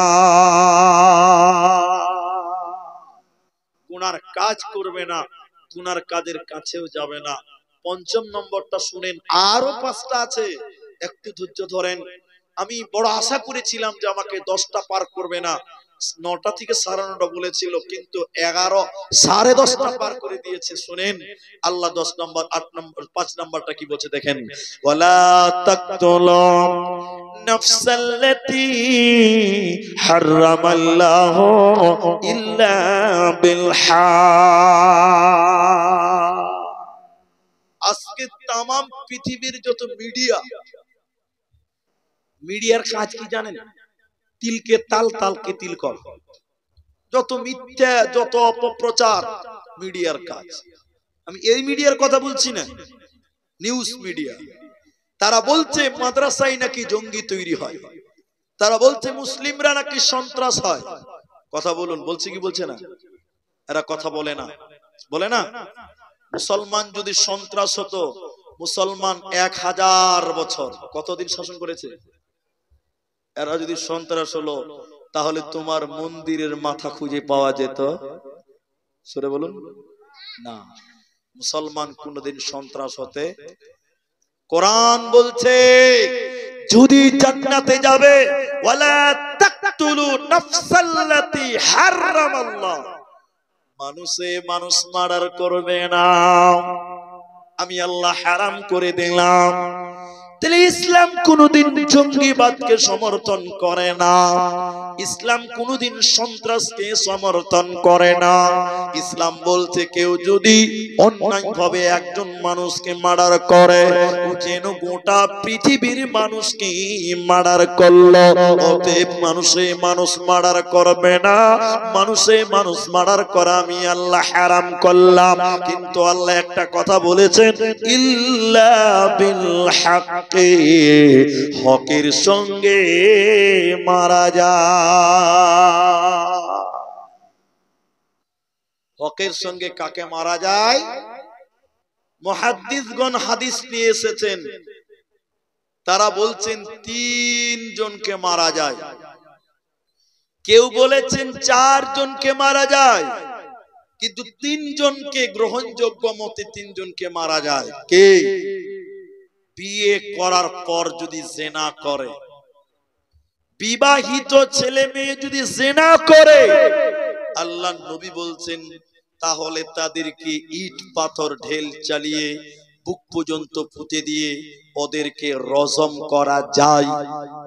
গুনার কাজ করবে না, গুনার কাজের কাছেও যাবে না। পঞ্চম নম্বরটা শুনেন, আরো 5টা আছে, একটু ধৈর্য ধরেন। আমি বড় আশা করেছিলাম যে আমাকে 10টা পার করবে না, 9টা থেকে 9:30 বলেছিল, কিন্তু 11 10:30 পার করে দিয়েছে। শুনেন আল্লাহ 10 নম্বর 8 নম্বর 5 নম্বরটা কি বলছে দেখেন, ওয়ালা তাকতুলু নাফসাল্লাতী হারামাল্লাহু ইল্লা বিল হক। আজকে তাম পৃথিবীর যত মিডিয়ার কাজ কি জানেন? তিলকে তাল, তালকে তিল কর। যত মিথ্যা, যত অপপ্রচার, মিডিয়ার কাজ। আমি এই মিডিয়ার কথা বলছি না, নিউজ মিডিয়া। তারা বলছে মাদ্রাসায় নাকি জঙ্গি তৈরি হয়, তারা বলছে মুসলিমরা নাকি সন্ত্রাস হয়। কথা বলুন, বলছে কি বলছে না? এরা কথা বলে না, বলে না। মুসলমান যদি সন্ত্রাস হতো, মুসলমান 1000 বছর কতদিন শাসন করেছে? এরা যদি সন্ত্রাস হলো, তাহলে তোমার মন্দিরের মাথা খুঁজে পাওয়া যেত? সরে বলুন না। মুসলমান কোনদিন সন্ত্রাস হতে, কোরআন বলছে যদি জান্নাতে যাবে, ওয়ালা তাকতুলু নাফসাল্লাতী হারামাল্লাহ, মানুষে মানুষ মার্ডার করবে না, আমি আল্লাহ হারাম করে দিলাম। তাহলে ইসলাম কোনদিন জঙ্গিবাদকে সমর্থন করে না, ইসলাম কোনদিন সন্ত্রাসকে সমর্থন করে না। ইসলাম বলছে কেউ যদি অন্যায়ভাবে একজন মানুষকে মার্ডার করে, ও যেন গোটা পৃথিবীর মানুষকে মার্ডার করলো। অতএব মানুষে মানুষ মার্ডার করবে না, মানুষে মানুষ মার্ডার করা আমি আল্লাহ হারাম করলাম। কিন্তু আল্লাহ একটা কথা বলেছেন, ইল্লা বিল হক, হকের সঙ্গে মারা যায়। হকের সঙ্গে কাকে মারা যায়? মুহাদ্দিসগণ হাদিস নিয়ে এসেছেন, তারা বলছেন 3 জনকে মারা যায়, কেউ বলেছেন 4 জনকে মারা যায়, কিন্তু 3 জনকে গ্রহণযোগ্য মতে 3 জনকে মারা যায়। কে? বিয়ে করার পর যদি জিনা করে, বিবাহিত ছেলে মেয়ে যদি জিনা করে, আল্লাহ নবী বলছেন তাহলে তাদেরকে ইট পাথর ঢেল চালিয়ে বুক পর্যন্ত পুঁতে দিয়ে ওদেরকে রজম করা যায়,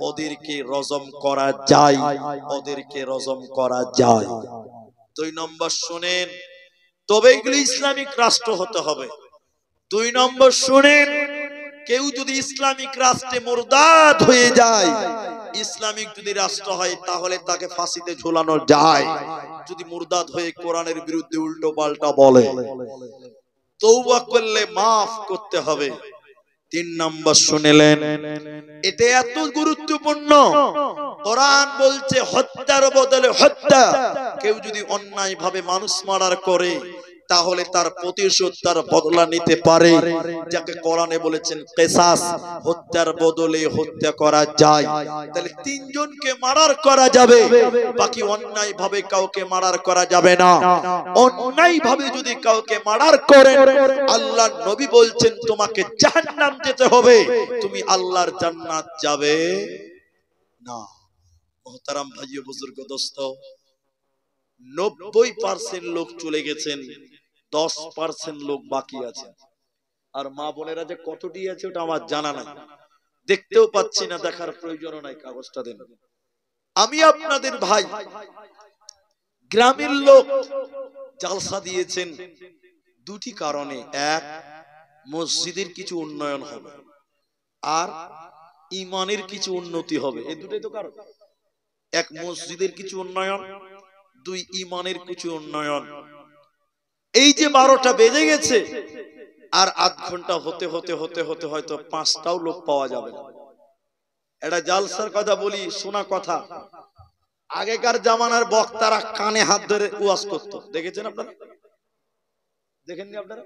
ওদেরকে রজম করা যায়, ওদেরকে রজম করা যায়। 2 নম্বর শুনেন, তবে এগুলো ইসলামিক রাষ্ট্র হতে হবে। 2 নম্বর শুনেন, কেউ যদি ইসলামিক রাষ্ট্রে মুরতাদ হয়ে যায়, ইসলামিক যদি রাষ্ট্র হয় তাহলে তাকে ফাঁসিতে ঝুলানো যায়, যদি মুরতাদ হয়ে কোরআনের বিরুদ্ধে উল্টো পাল্টা বলে। তওবা করলে মাফ করতে হবে। 3 নম্বর শুনলেন, এটা এত গুরুত্বপূর্ণ। কোরআন বলছে হত্যার বদলে হত্যা। কেউ যদি অন্যায় ভাবে মানুষ মারার করে, তাহলে তার প্রতিশোধ, তার বদলা নিতে পারে, যাকে কোরআনে বলেছেন কিসাস, হত্যার বদলে হত্যা করা যায়। তাহলে 3 জনকে মারার করা যাবে, বাকি অন্যায় ভাবে কাউকে মারার করা যাবে না। অন্যায় ভাবে যদি কাউকে মারার করেন, আল্লাহর নবী বলছেন তোমাকে জাহান্নাম যেতে হবে, তুমি আল্লাহর জান্নাত যাবে না। মুহতারাম ভাই ও বুজুর্গ দোস্ত, 90% লোক চলে গেছেন, 10% লোক বাকি আছে। আর মা বোনেরা যে কতটি আছে ওটা আমার জানা নাই, দেখতেও পাচ্ছি না, দেখার প্রয়োজনও নাই। কাগজটা দেন। আমি আপনাদের ভাই, গ্রামের লোক জালসা দিয়েছেন 2টি কারণে। এক, মসজিদের কিছু উন্নয়ন হবে, আর ইমানের কিছু উন্নতি হবে। এই দুটোই তো কারণ। এক, মসজিদের কিছু উন্নয়ন, 2, ইমানের কিছু উন্নয়ন। এই যে 12টা বেজে গেছে, আর আধ ঘন্টা হতে হতে হতে হতে হয়তো 5টাও লোক পাওয়া যাবে না। এটা জালসার কথা বলি, শোনা কথা। আগেকার জামানার বক্তারা কানে হাত ধরে ওয়াজ করতো, দেখেছেন আপনারা? দেখেননি আপনারা?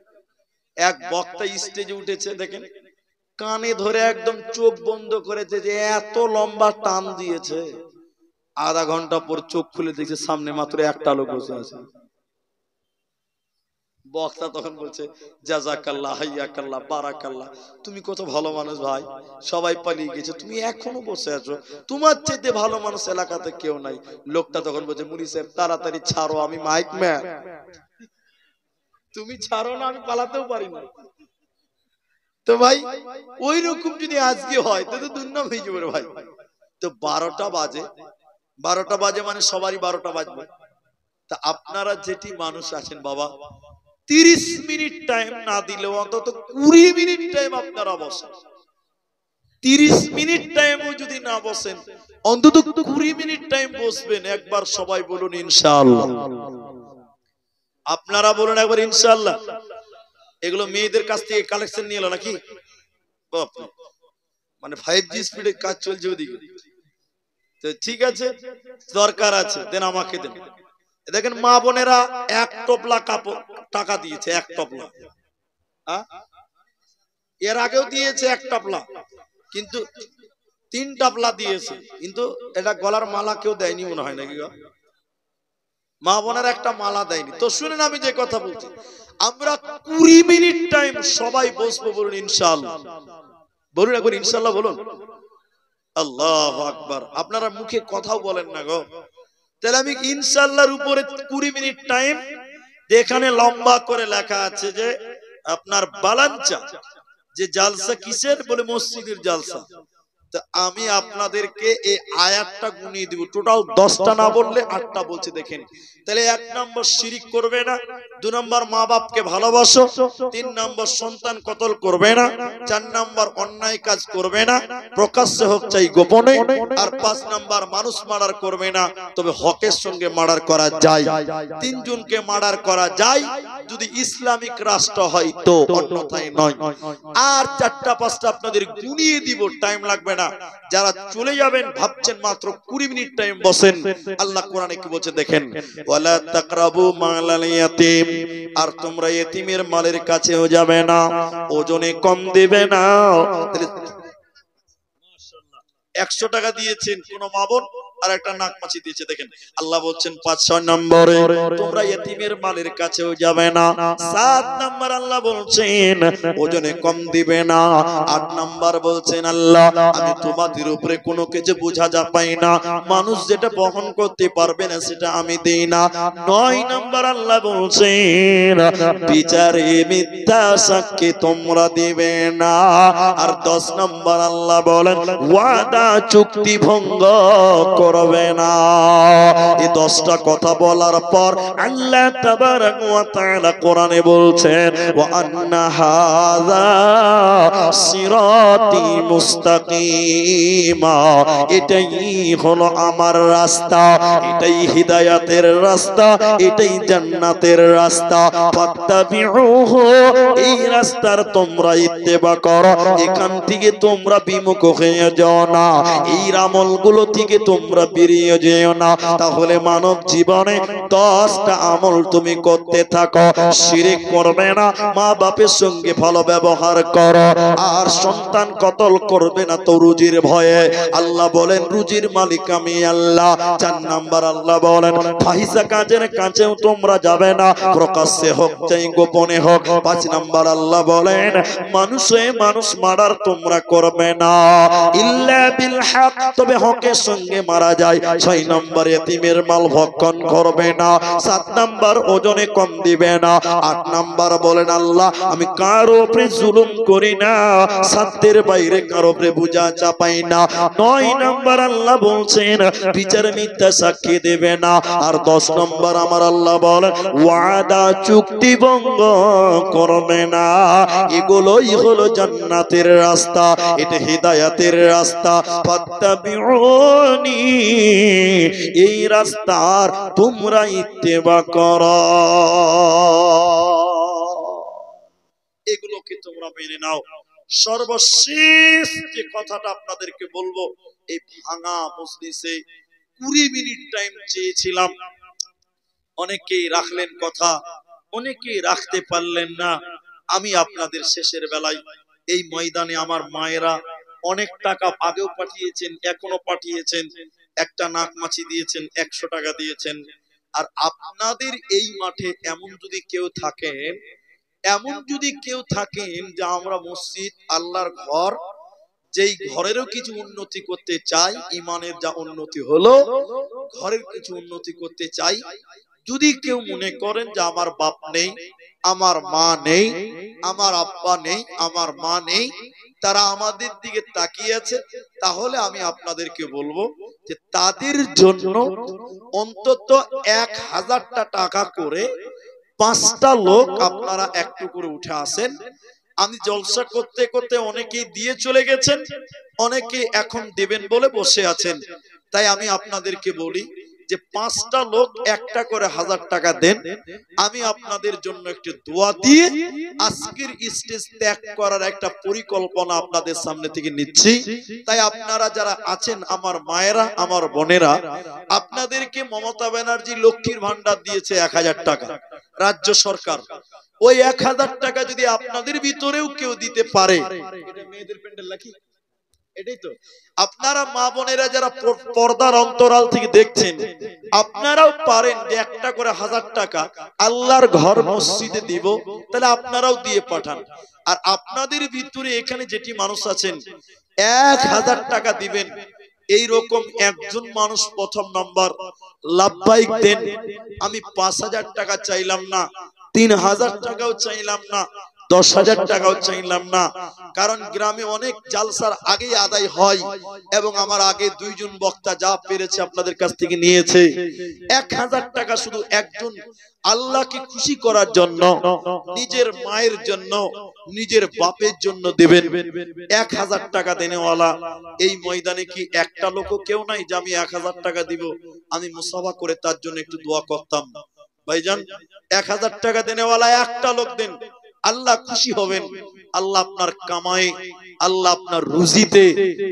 এক বক্তা স্টেজে উঠেছে, দেখেন কানে ধরে একদম চোখ বন্ধ করেছে, যে এত লম্বা টান দিয়েছে, আধা ঘন্টা পর চোখ খুলে দেখছে সামনে মাত্র একটা লোক বসে আছে। বক্তা তখন বলছে জাযাকাল্লাহ, হাইয়াকাল্লাহ, বারাকাল্লাহ, তুমি কত ভালো মানুষ ভাই, সবাই পালিয়ে গেছে, তুমি এখনো বসে আছো, তোমার চাইতে ভালো মানুষ এলাকাতে কেউ নাই। লোকটা তখন বলছে মুনি সাহেব তাড়াতাড়ি ছাড়ো, আমি মাইক ম্যান, তুমি ছাড়ো না, আমি পালাতেও পারি না। তো ভাই ওই রকম যদি আজকে হয় তো দুর্নাম হয়ে যাবে ভাই। তো 12টা বাজে, 12টা বাজে মানে সবারই 12টা বাজবে। তা আপনারা যেটি মানুষ আছেন বাবা, 30 মিনিট টাইম না দিলেও অন্তত 20 মিনিট টাইম আপনারা বসেন। 30 মিনিট টাইমও যদি না বসেন অন্তত 20 মিনিট টাইম বসবেন। একবার সবাই বলুন ইনশাআল্লাহ। আপনারা বলুন একবার ইনশাআল্লাহ। এগুলো মেয়েদের কাছ থেকে কালেকশন নিয়ে এলো নাকি? মানে 5G স্পিডে কাজ চলছে ওদিকে। তো ঠিক আছে, দরকার আছে দেন, আমাকে দেন। দেখেন মা বোনেরা 1 টপলা কাপড় টাকা দিয়েছে, 1 টপলা। এর আগেও দিয়েছে 1 টপলা, কিন্তু 3 টপলা দিয়েছে, কিন্তু এটা গলার মালা কেউ দেয়নি মনে হয় নাকি? মা বোনের একটা মালা দেয়নি। তো শুনেন আমি যে কথা বলছি, আমরা 20 মিনিট টাইম সবাই বসবো, বলুন ইনশাআল্লাহ। বলুন একবার ইনশাআল্লাহ বলুন। আল্লাহু আকবার। আপনারা মুখে কথাও বলেন না গো। তাহলে আমি ইনশাআল্লাহর উপরে 20 মিনিট টাইম, এখানে লম্বা করে লেখা আছে যে আপনার বালাঞ্চা, যে জালসা কিসের, বলে মসজিদের জালসা। তো আমি আপনাদেরকে এই আয়াতটা গুনিয়ে দিব, টোটাল 10টা না বললে 8টা বলছে। দেখেন তাহলে 1 নম্বর শিরিক করবে না, 2 নম্বর মা বাপকে ভালোবাসো, 3 নম্বর সন্তান কতল করবে না, 4 নম্বর অন্যায় কাজ করবে না, প্রকাশ্যে হোক চাই গোপনে, আর 5 নম্বর মানুষ মার্ডার করবে না, তবে হকের সঙ্গে মার্ডার করা যায়। 3 জনকে মার্ডার করা যায় যদি ইসলামিক রাষ্ট্র হয়, তো অন্যথায় নয়। আর 4টা 5টা আপনাদের গুনিয়ে দিব, টাইম লাগবে না। যারা চলে যাবেন ভাবছেন মাত্র 20 মিনিট টাইম বসেন, আল্লাহ কোরআনে কি বলছে দেখেন, ওয়ালা তাকরাবু মালাল ইয়াতীম, আর তোমরা ইতিমের মালের কাছেও যাবে না, ওজনে কম দেবে না। মাশাআল্লাহ 100 টাকা দিয়েছেন কোন মা বোন, আর একটা নাকমাছি দিয়েছে। দেখেন আল্লাহ বলছেন 5-6 নম্বরে তোমরা ইতিমের মালের কাছেও যাবে না। 7 নম্বর আল্লাহ বলছেন ওজনে কম দিবে না। 8 নম্বর বলছেন আল্লাহ আমি তোমাদের উপরে কোনো কিছু বোঝা চাপাই না, মানুষ যেটা বহন করতে পারবে না সেটা আমি দেই না। 9 নম্বর আল্লাহ বলছেন বিচারে মিথ্যা সাক্ষী তোমরা দিবে না। আর 10 নম্বর আল্লাহ বলেন ওয়াদা চুক্তি ভঙ্গ করবে না। এই 10টা কথা বলার পর আল্লাহ তাবারাক ওয়া তাআলা কোরআনে বলছেন ওয়া আন্না হাযা সিরাতি মুস্তাকিমা, এটাই হলো আমার রাস্তা, এটাই হিদায়াতের রাস্তা, এটাই জান্নাতের রাস্তা। ফাত্তাবিউহু, এই রাস্তার তোমরা ইত্তেবা করো, এখান থেকে তোমরা বিমুখ হয়ে যাও না, এই আমলগুলো থেকে তোমরা বেরিয়ে যেও না। তাহলে মানব জীবনে 10টা আমল তুমি করতে থাকো। শিরক করবে না, মা বাপের সঙ্গে ভালো ব্যবহার করো, আর সন্তান কতল করবে না তো রুজির ভয়ে। আল্লাহ বলেন রুজির মালিক আমি আল্লাহ। 4 নাম্বার আল্লাহ বলেন ফাহিশা কাজের কাছেও তোমরা যাবে না, প্রকাশ্যে হোক চাই গোপনে হোক। 5 নাম্বার আল্লাহ বলেন মানুষে মানুষ মারার তোমরা করবে না, ইল্লা বিল হক, তবে হকের সঙ্গে মারা যায়। 6 নম্বর ইতিমের মাল ভক্ষণ করবে না। 7 নম্বর ওজনে কম দিবে না। 8 নম্বর বলেন আল্লাহ আমি কারো উপরে জুলুম করি না, সাধ্যের বাইরে কারো উপরে বোঝা চাপাই না। 9 নম্বর আল্লাহ বলছেন বিচার মিথ্যা সাক্ষী দেবে না। আর 10 নম্বর আমার আল্লাহ বলেন ওয়াদা চুক্তি ভঙ্গ করবে না। এগুলোই হলো জান্নাতের রাস্তা, এটা হিদায়াতের রাস্তা। ফাত্তাবিউনি, এই রাস্তার তোমরা ইত্তেবা করো, এগুলোকে তোমরা মেনে নাও। সর্বশেষ যে কথাটা আপনাদেরকে বলবো, এই ভাঙা মজলিসে 20 মিনিট টাইম চেয়েছিলাম, অনেকেই রাখলেন কথা, অনেকেই রাখতে পারলেন না। আমি আপনাদের শেষের বেলায় এই ময়দানে আমার মায়েরা অনেক টাকা আগেও পাঠিয়েছেন, এখনো পাঠিয়েছেন, একটা নাকমাছি দিয়েছেন, 100 টাকা দিয়েছেন, আর আপনাদের এই মাঠে এমন যদি কেউ থাকেন যে আমরা মসজিদ আল্লাহর ঘর, যেই ঘরেরও কিছু উন্নতি করতে চাই, ইমানের যা উন্নতি হলো ঘরের কিছু উন্নতি করতে চাই, যদি কেউ মনে করেন যে আমার বাপ নেই, আমার মা নেই, আমার আব্বা নেই, আমার মা নেই, তারা আমাদের দিকে তাকিয়ে আছে, তাহলে আমি আপনাদেরকে বলবো যে তাদের জন্য অন্তত 1000টা টাকা করে 5টা লোক আপনারা একটু করে উঠে আসেন। আমি জলসা করতে করতে অনেকেই দিয়ে চলে গেছেন, অনেকে এখন দেবেন বলে বসে আছেন, তাই আমি আপনাদেরকে বলি যে 5টা লোক একটা করে 1000 টাকা দেন। আমি আপনাদের জন্য একটু দোয়া দিয়ে আজকের স্টেজ ত্যাগ করার একটা পরিকল্পনা আপনাদের সামনে থেকে নিচ্ছি। তাই আপনারা যারা আছেন, আমার মায়েরা, আমার বোনেরা, আপনাদেরকে মমতা ব্যানার্জি লক্ষ্মীর ভান্ডার দিয়েছে 1000 টাকা রাজ্য সরকার। ওই 1000 টাকা যদি আপনাদের ভিতরেও কেউ দিতে পারে, এটা মেয়েদের প্যান্ডেল নাকি? এটাই তো। আপনারা মা বোনেরা যারা পর্দার অন্তরাল থেকে দেখছেন, আপনারাও পারেন যে একটা করে 1000 টাকা আল্লাহর ঘর মসজিদে দিব, তাহলে আপনারাও দিয়ে পাঠান। আর আপনাদের ভিতরে এখানে যেটি মানুষ আছেন 1000 টাকা দিবেন, এই রকম একজন মানুষ প্রথম নাম্বার লাভবাইক দেন। আমি 5000 টাকা চাইলাম না, 3000 টাকাও চাইলাম না, 10,000 টাকাও চাইলাম না, কারণ গ্রামে অনেক জালসার আগে আদায় হয় এবং আমার আগে 2 জন বক্তা যা পেরেছে আপনাদের কাছ থেকে নিয়েছে। 1000 টাকা শুধু একজন আল্লাহকে খুশি করার জন্য, নিজের মায়ের জন্য, নিজের বাপের জন্য দেবেন। 1000 টাকা দেনেওয়ালা এই ময়দানে কি একটা লোকও কেউ নাই যে আমি 1000 টাকা দিব, আমি মুসাফা করে তার জন্য একটু দোয়া করতাম? ভাইজান, 1000 টাকা দেনেওয়ালা একটা লোক দেন, আল্লাহ খুশি হবেন। আল্লাহ আপনার কামাই, আল্লাহ আপনার রুজিতে,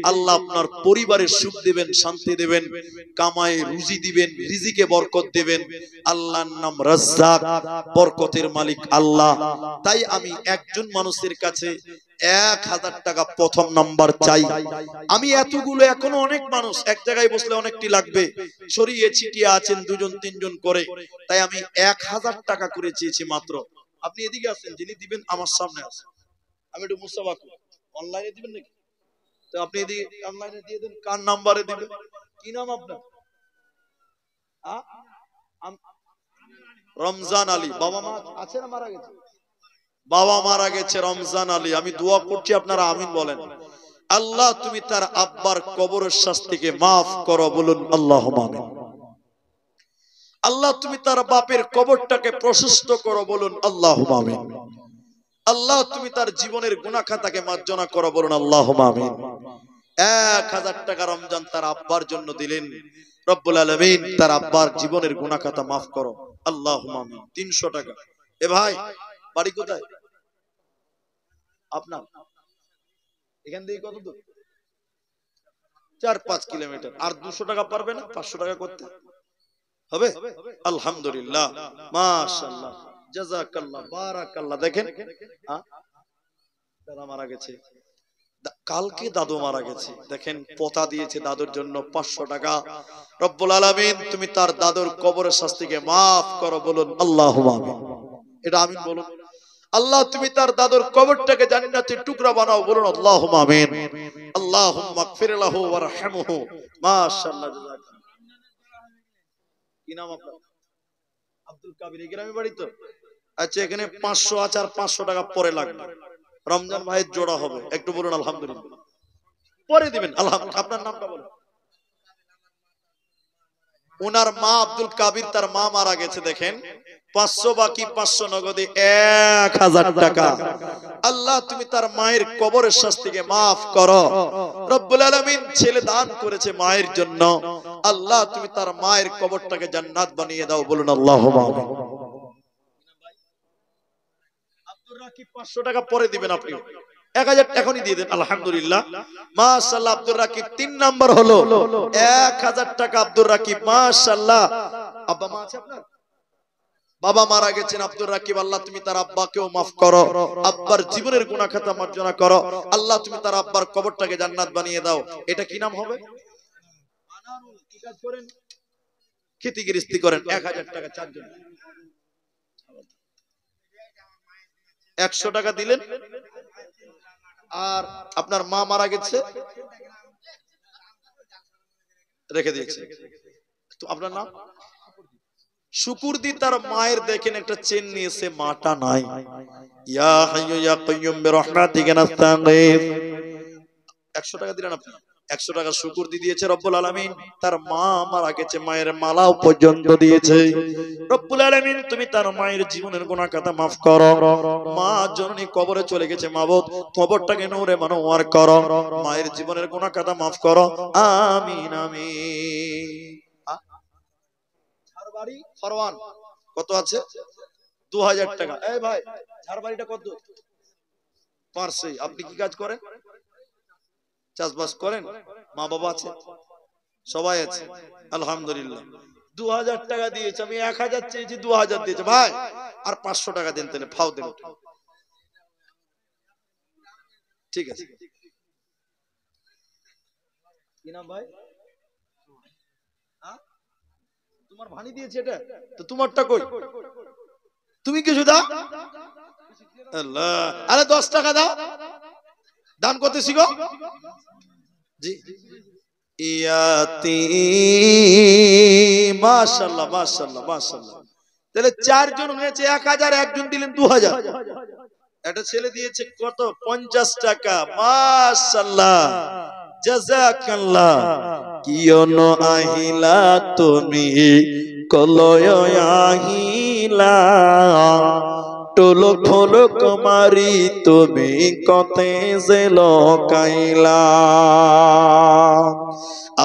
আল্লাহ আপনার পরিবারের সুখ দিবেন, শান্তি দিবেন, কামাই রুজি দিবেন, রিজিকে বরকত দিবেন। আল্লাহর নাম রাজ্জাক, বরকতের মালিক আল্লাহ। তাই আমি একজন মানুষের কাছে 1000 টাকা প্রথম নাম্বার চাই। আমি এতগুলো, এখনো অনেক মানুষ এক জায়গায় বসলে অনেকটি লাগবে, ছড়িয়ে ছিটিয়ে আছেন 2 জন 3 জন করে, তাই আমি 1000 টাকা করে চেয়েছি মাত্র। আপনি এদিকে আসেন, যিনি দিবেন আমার সামনে আসেন, আমি একটু মুস্তাফা করি। অনলাইনে দিবেন নাকি? তো আপনি এদিকে অনলাইনে দিয়ে দেন। কার নাম্বারে দিবেন? কি নাম আপনার? রমজান আলী। বাবা মা আছে না মারা গেছে? বাবা মারা গেছে রমজান আলী। আমি দোয়া করছি, আপনারা আমিন বলেন। আল্লাহ তুমি তার আব্বার কবরের শাস্তিকে মাফ করো, বলুন আল্লাহুম্মা আমিন। আল্লাহ তুমি তার বাপের কবরটাকে প্রশস্ত করো, বলুন আল্লাহুম্মা আমিন। আল্লাহ তুমি তার জীবনের গুনাহ খাতাকে মার্জনা করো, বলুন আল্লাহুম্মা আমিন। 1000 টাকা রমজান তার আব্বার জন্য দিলেন, রব্বুল আলামিন তার আব্বার জীবনের গুনাহ খাতা মাফ করো, আল্লাহুম্মা আমিন। 300 টাকা। এ ভাই, বাড়ি কোথায় আপনার? এখান থেকে কত দূর? 4-5 কিলোমিটার। আর 200 টাকা পারবে না? 500 টাকা করতে হবে? আলহামদুলিল্লাহ, মাশাআল্লাহ, জাযাকাল্লাহ, বারাকাল্লাহ। দেখেন, দাদা মারা গেছে, কালকে দাদু মারা গেছে, দেখেন পোতা দিয়েছে দাদুর জন্য 500 টাকা। রব্বুল আলামিন তুমি তার দাদুর কবরের শাস্তিকে মাফ করো, বলুন আল্লাহুম্মা আমিন। এটা আমিন বলুন। আল্লাহ তুমি তার দাদুর কবরটাকে জান্নাতের টুকরা বানাও, বলুন আল্লাহুম্মা আমিন। আল্লাহুম্মা গফির লাহু ওয়ারহামহু। মাশাআল্লাহ, জাযাকাল্লাহ। কি নাম আপনার? আব্দুল কাবির। এই গ্রামে বাড়ি তো? আচ্ছা, এখানে 500 আছে, আর 500 টাকা পরে লাগবে। রমজান ভাইয়ের জোড়া হবে, একটু বলুন আলহামদুলিল্লাহ। পরে দিবেন আলহামদুলিল্লাহ। আপনার নামটা বলুন। ওনার মা আব্দুল কাবির, তার মা মারা গেছে। দেখেন 500 বাকি, 500 নগদে 1000 টাকা। আল্লাহ তুমি তার মায়ের কবরের শাস্তিকে মাফ করো, রব্বুল আলামিন ছেলে দান করেছে মায়ের জন্য, আল্লাহ তুমি তার মায়ের কবরটাকে জান্নাত বানিয়ে দাও, বলুন আল্লাহুম্মা আমিন। আব্দুর রাকিব 500 টাকা পরে দিবেন, আপনি 1000 এখনই দিয়ে দেন, আলহামদুলিল্লাহ, মাশাআল্লাহ। আব্দুর রাকিব 3 নাম্বার হলো 1000 টাকা। আব্দুর রাকিব, মাশাআল্লাহ। আব্বা মা আছে আপনার? বাবা মারা গেছেন আব্দুর রাকিব, আল্লাহ তুমি তার আব্বাকেও মাফ করো, আব্বার জীবনের গুনাহ খাতা মার্জনা করো, আল্লাহ তুমি তার আব্বার কবরটাকে জান্নাত বানিয়ে দাও। এটা কি নাম হবে? আনারুল। কি কাজ করেন? খেতি গৃহস্থী করেন, 1000 টাকা চারজন, 100 টাকা দিলেন। আর আপনার মা মারা গেছে, রেখে দিয়েছে। তো আপনার নাম শুকুরদি, তার মায়ের দেখেন একটা চেন নিয়েছে, মাটা নাই। ইয়া হাইয়্যু ইয়া কাইয়্যুম বিরহমাতিকা নাস্তাগীথ। 100 টাকা দিলেন আপনি, 100 টাকা শুকুরদি দিয়েছে রব্বুল আলামিন। তার মা মারা গেছে, মায়ের মালাও পর্যন্ত দিয়েছে। রব্বুল আলামিন তুমি তার মায়ের জীবনের গুনাহ খাতা maaf করো। মা জননী কবরে চলে গেছে, মাবুদ কবরটাকে নূরে মনোয়ার করো, মায়ের জীবনের গুনাহ খাতা maaf করো, আমিন আমিন। ঝাড়বাড়ি ফরওয়ান কত আছে? 2000 টাকা। এই ভাই, ঝাড়বাড়িটা কত? পারছে। আপনি কি কাজ করেন? চাষবাস করেন? মা বাবা আছে? সবাই আছে, আলহামদুলিল্লাহ। 2000 টাকা দিয়েছে, আমি 1000 চেয়েছি, 2000 দিয়েছে। ভাই আর 500 টাকা দেন, তাহলে ফাও দেন। ঠিক আছে, কি নাম ভাই? তোমার ভানি দিয়েছে এটা, তো তোমারটা কই? তুমি কিছু দাও। আল্লাহ, আরে 10 টাকা দাও, দান করতে শিখো। জি, ইয়াতি, মাশাআল্লাহ মাশাআল্লাহ মাশাআল্লাহ। তাহলে 4 জন হয়েছে 1000, একজন দিলেন 2000। একটা ছেলে দিয়েছে কত? 50 টাকা। মাশাআল্লাহ, জাযাকাল্লাহ। কিয়ন আহিলা তুমি কলয় আহিলা, টোলক ফলক মারি তুমি কতে যে লকাইলা।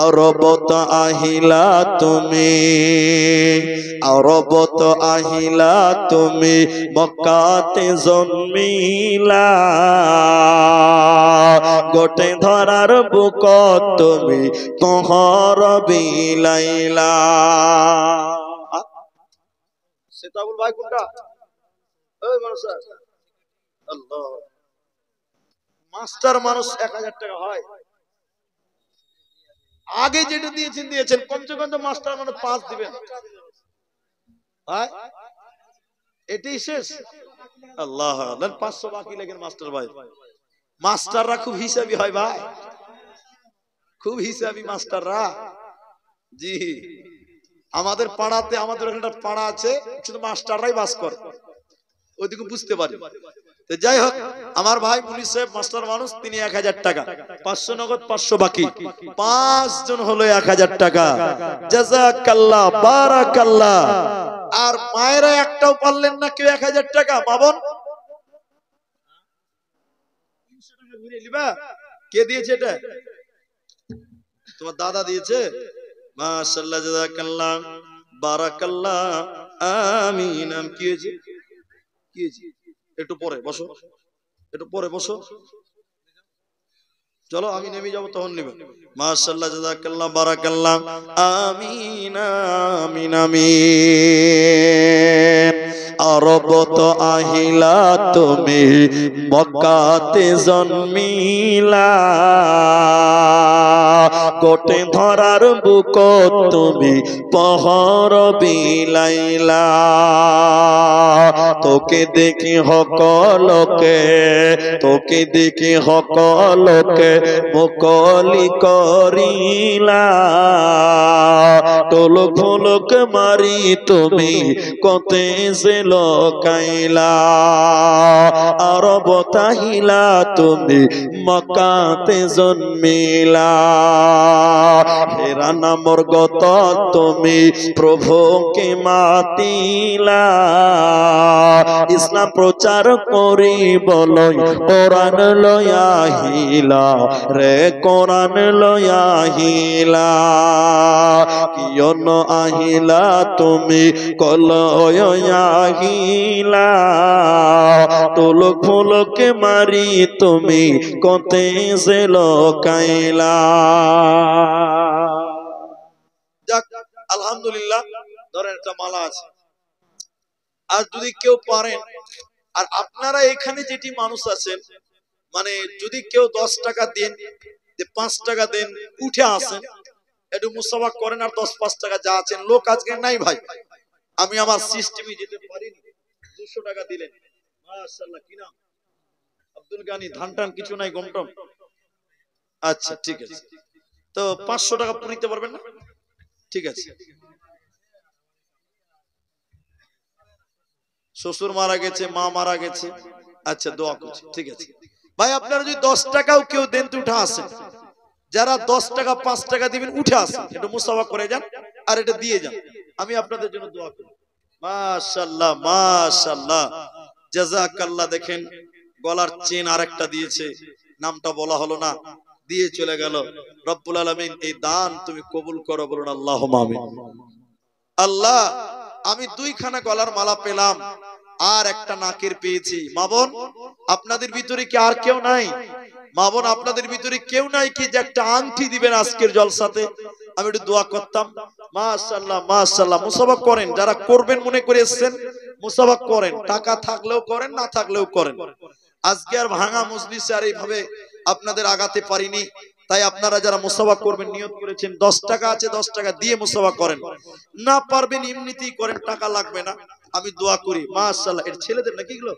আরবত আহিলা তুমি, আরবত আহিলা তুমি মক্কাতে জন্মিলা, গোটে ধরার বুক তুমি তোহর বিলাইলা। সেতাবুল ভাই কোনটা? ওই মানুষ, আল্লাহ, মাস্টার মানুষ 1000 টাকা হয়। আগে যেটা দিয়েছেন দিয়েছেন, কমসে কম তো মাস্টার মানুষ 5 দিবেন ভাই, এটাই শেষ। আল্লাহ, 500 বাকি লেগেন মাস্টার ভাই। মাস্টাররা খুব হিসাবি হয় ভাই, খুব হিসাবি মাস্টাররা। জি, আমাদের পাড়াতে, আমাদের একটা পাড়া আছে, শুধু মাস্টাররাই বাস করে, ওইদিকে বুঝতে পারি। যাই হোক, আমার ভাই পুলিশ সাহেব মাস্টার মানুষ, তিনি 1000 টাকা, 500 নগদ 500 বাকি, 5 জন হলো 1000 টাকা। জাযাকাল্লাহ, বারাকাল্লাহ। আর মায়েরা একটাও পারলেন না কেউ 1000 টাকা। বাবন 300 টাকা ঘুরে নিবা। কে দিয়েছে এটা? তোমার দাদা দিয়েছে। মাশাআল্লাহ, জাযাকাল্লাহ, বারাকাল্লাহ, আমিন। কি হয়েছে? কি হয়েছে? একটু পরে বসো, একটু পরে বসো, চলো আমি নেমে যাবো, তখন নেবে। মাশাআল্লাহ, জাযাকাল্লাহ, বারাকাল্লাহ, আমিন আমিন আমিন। আরবত আহিলা তুমি মক্কাতে জন্মিলা, কোটে ধরার বুক তুমি পহর বিলাইলা, তোকে দেখি হকলকে, তোকে দেখি হকলকে মুকলি করিলা, টোলক ফলক মারি তুমি কতে যে লকাইলা, আরব তাহিলা তুমি মক্কাতে জন্মিলা, হেরা নামর গত তুমি প্রভুকে মাতিলা, ইসলাম প্রচার করি বলই কোরআন লয়াহিলা রে, কোরআন লয়াহিলা। কিয়ন আহিলা তুমি কলয় আহিলা, টোলক ফলকে মারি তুমি কতে যে লকাইলা। যাক, আলহামদুলিল্লাহ, ধরেন একটা মালা আছে। আর যদি কেউ পারেন, আর আপনারা এখানে যেটি মানুষ আছেন, মানে যদি কেউ 10 টাকা দেন, 5 টাকা দেন, উঠে আসেন, একটু মুসাফা করেন আর 10-5 টাকা যা আছেন। লোক আজকে নাই ভাই, আমি আমার সিস্টেমে যেতে পারিনি। 200 টাকা দিলেন, মাশাআল্লাহ। কি নাম? আব্দুল গানি। ধান টান কিছু নাই, গমটম? আচ্ছা ঠিক আছে। তো 500 টাকা নিতে পারবেন না? ঠিক আছে। শ্বশুর মারা গেছে, মা মারা গেছে, আচ্ছা দোয়া করছি, ঠিক আছে ভাই। আপনারা যদি 10 টাকাও কেউ দেন তো উঠে আসেন। যারা 10 টাকা 5 টাকা দিবেন উঠে আসেন, একটু মুসাফা করে যান আর এটা দিয়ে যান। আমি আপনাদের জন্য দোয়া করি। মাশাআল্লাহ মাশাআল্লাহ, জাযাকাল্লাহ। দেখেন গলার চেন আরেকটা দিয়েছে, নামটা বলা হলো না, দিয়ে চলে গেল। রব্বুল আলামিন এই দান তুমি কবুল করো, বলুন আল্লাহুম্মা আমিন। আল্লাহ, আমি 2খানা গলার মালা পেলাম আর একটা নাকের পেয়েছি। মা বোন, আপনাদের ভিতরে কি আর কেউ নাই? মা বোন, আপনাদের ভিতরে কেউ নাই কি যে একটা আংটি দিবেন আজকের জলসাতে? আমি একটু দোয়া করতাম। মাশাআল্লাহ মাশাআল্লাহ। মুসাফা করেন, যারা করবেন মনে করে এসেছেন মুসাফা করেন, টাকা থাকলেও করেন, না থাকলেও করেন। আজকে আর ভাঙা মজলিসে আর এইভাবে আপনাদের আগাতে পারিনি, তাই আপনারা যারা মুসাফা করবেন নিয়ত করেছেন 10 টাকা আছে 10 টাকা দিয়ে মুসাফা করেন, না পারবেন এমনিতেই করেন, টাকা লাগবে না। আমি দোয়া করি। মাশাআল্লাহ। এর ছেলেদের নাকি এগুলো?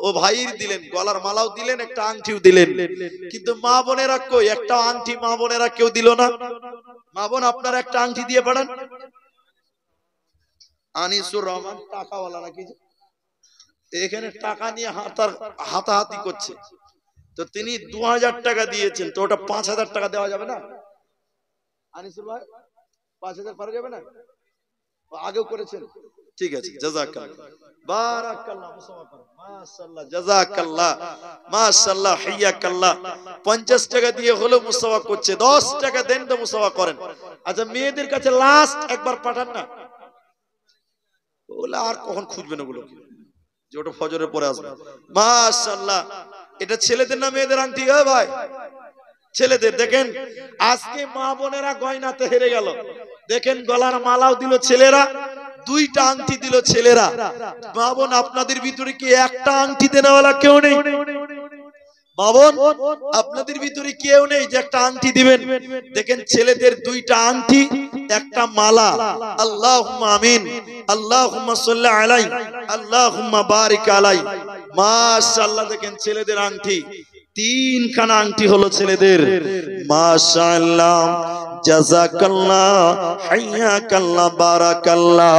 ও ভাইয়ের দিলেন, গলার মালাও দিলেন, একটা আংটিও দিলেন, কিন্তু মা বোনেরা কই? একটা আংটি মা বোনেরা কেউ দিল না। মা বোন, আপনারা একটা আংটি দিয়ে পাঠান। আনিসুর রহমান টাকাওয়ালা নাকি, এখানে টাকা নিয়ে হাতাহাতি করছে। তো তিনি 2000 টাকা দিয়েছেন, তো ওটা 5000 টাকা দেওয়া যাবে না? আনিসুর ভাই, 5000 পারা যাবে না? আগেও করেছেন, ঠিক আছে। জাযাকাল্লাহ, বারাকাল্লাহ। মুসাফা করেন, মাশাআল্লাহ, জাযাকাল্লাহ, মাশাআল্লাহ, হাইয়াকাল্লাহ। 50 টাকা দিয়ে হলো মুসাফা করছে, 10 টাকা দেন তো মুসাফা করেন। আচ্ছা, মেয়েদের কাছে লাস্ট একবার পাঠান না, ওগুলো আর কখন খুঁজবেন ওগুলো, যে ওটা ফজরের পরে আসবে। মাশাআল্লাহ। এটা ছেলেদের না মেয়েদের আংটি? ভাই ছেলেদের। দেখেন আজকে মা বোনেরা গয়নাতে হেরে গেল। দেখেন গলার মালাও দিল ছেলেরা, 2টা আংটি দিল ছেলেরা। মা বোন, আপনাদের ভিতরে কি একটা আংটি দেনেওয়ালা কেউ নেই? মা বোন, আপনাদের ভিতরে কেউ নেই যে একটা আংটি দিবেন? দেখেন ছেলেদের 2টা আংটি, একটা মালা। আল্লাহুম্মা আমিন, আল্লাহুম্মা সাল্লি আলাই, আল্লাহুম্মা বারিক আলাই। মাশাআল্লাহ। দেখেন ছেলেদের আংটি, 3খানা আংটি হলো ছেলেদের। মাশাআল্লাহ, জাযাকাল্লাহ, হাইয়াকাল্লাহ, বারাকাল্লাহ।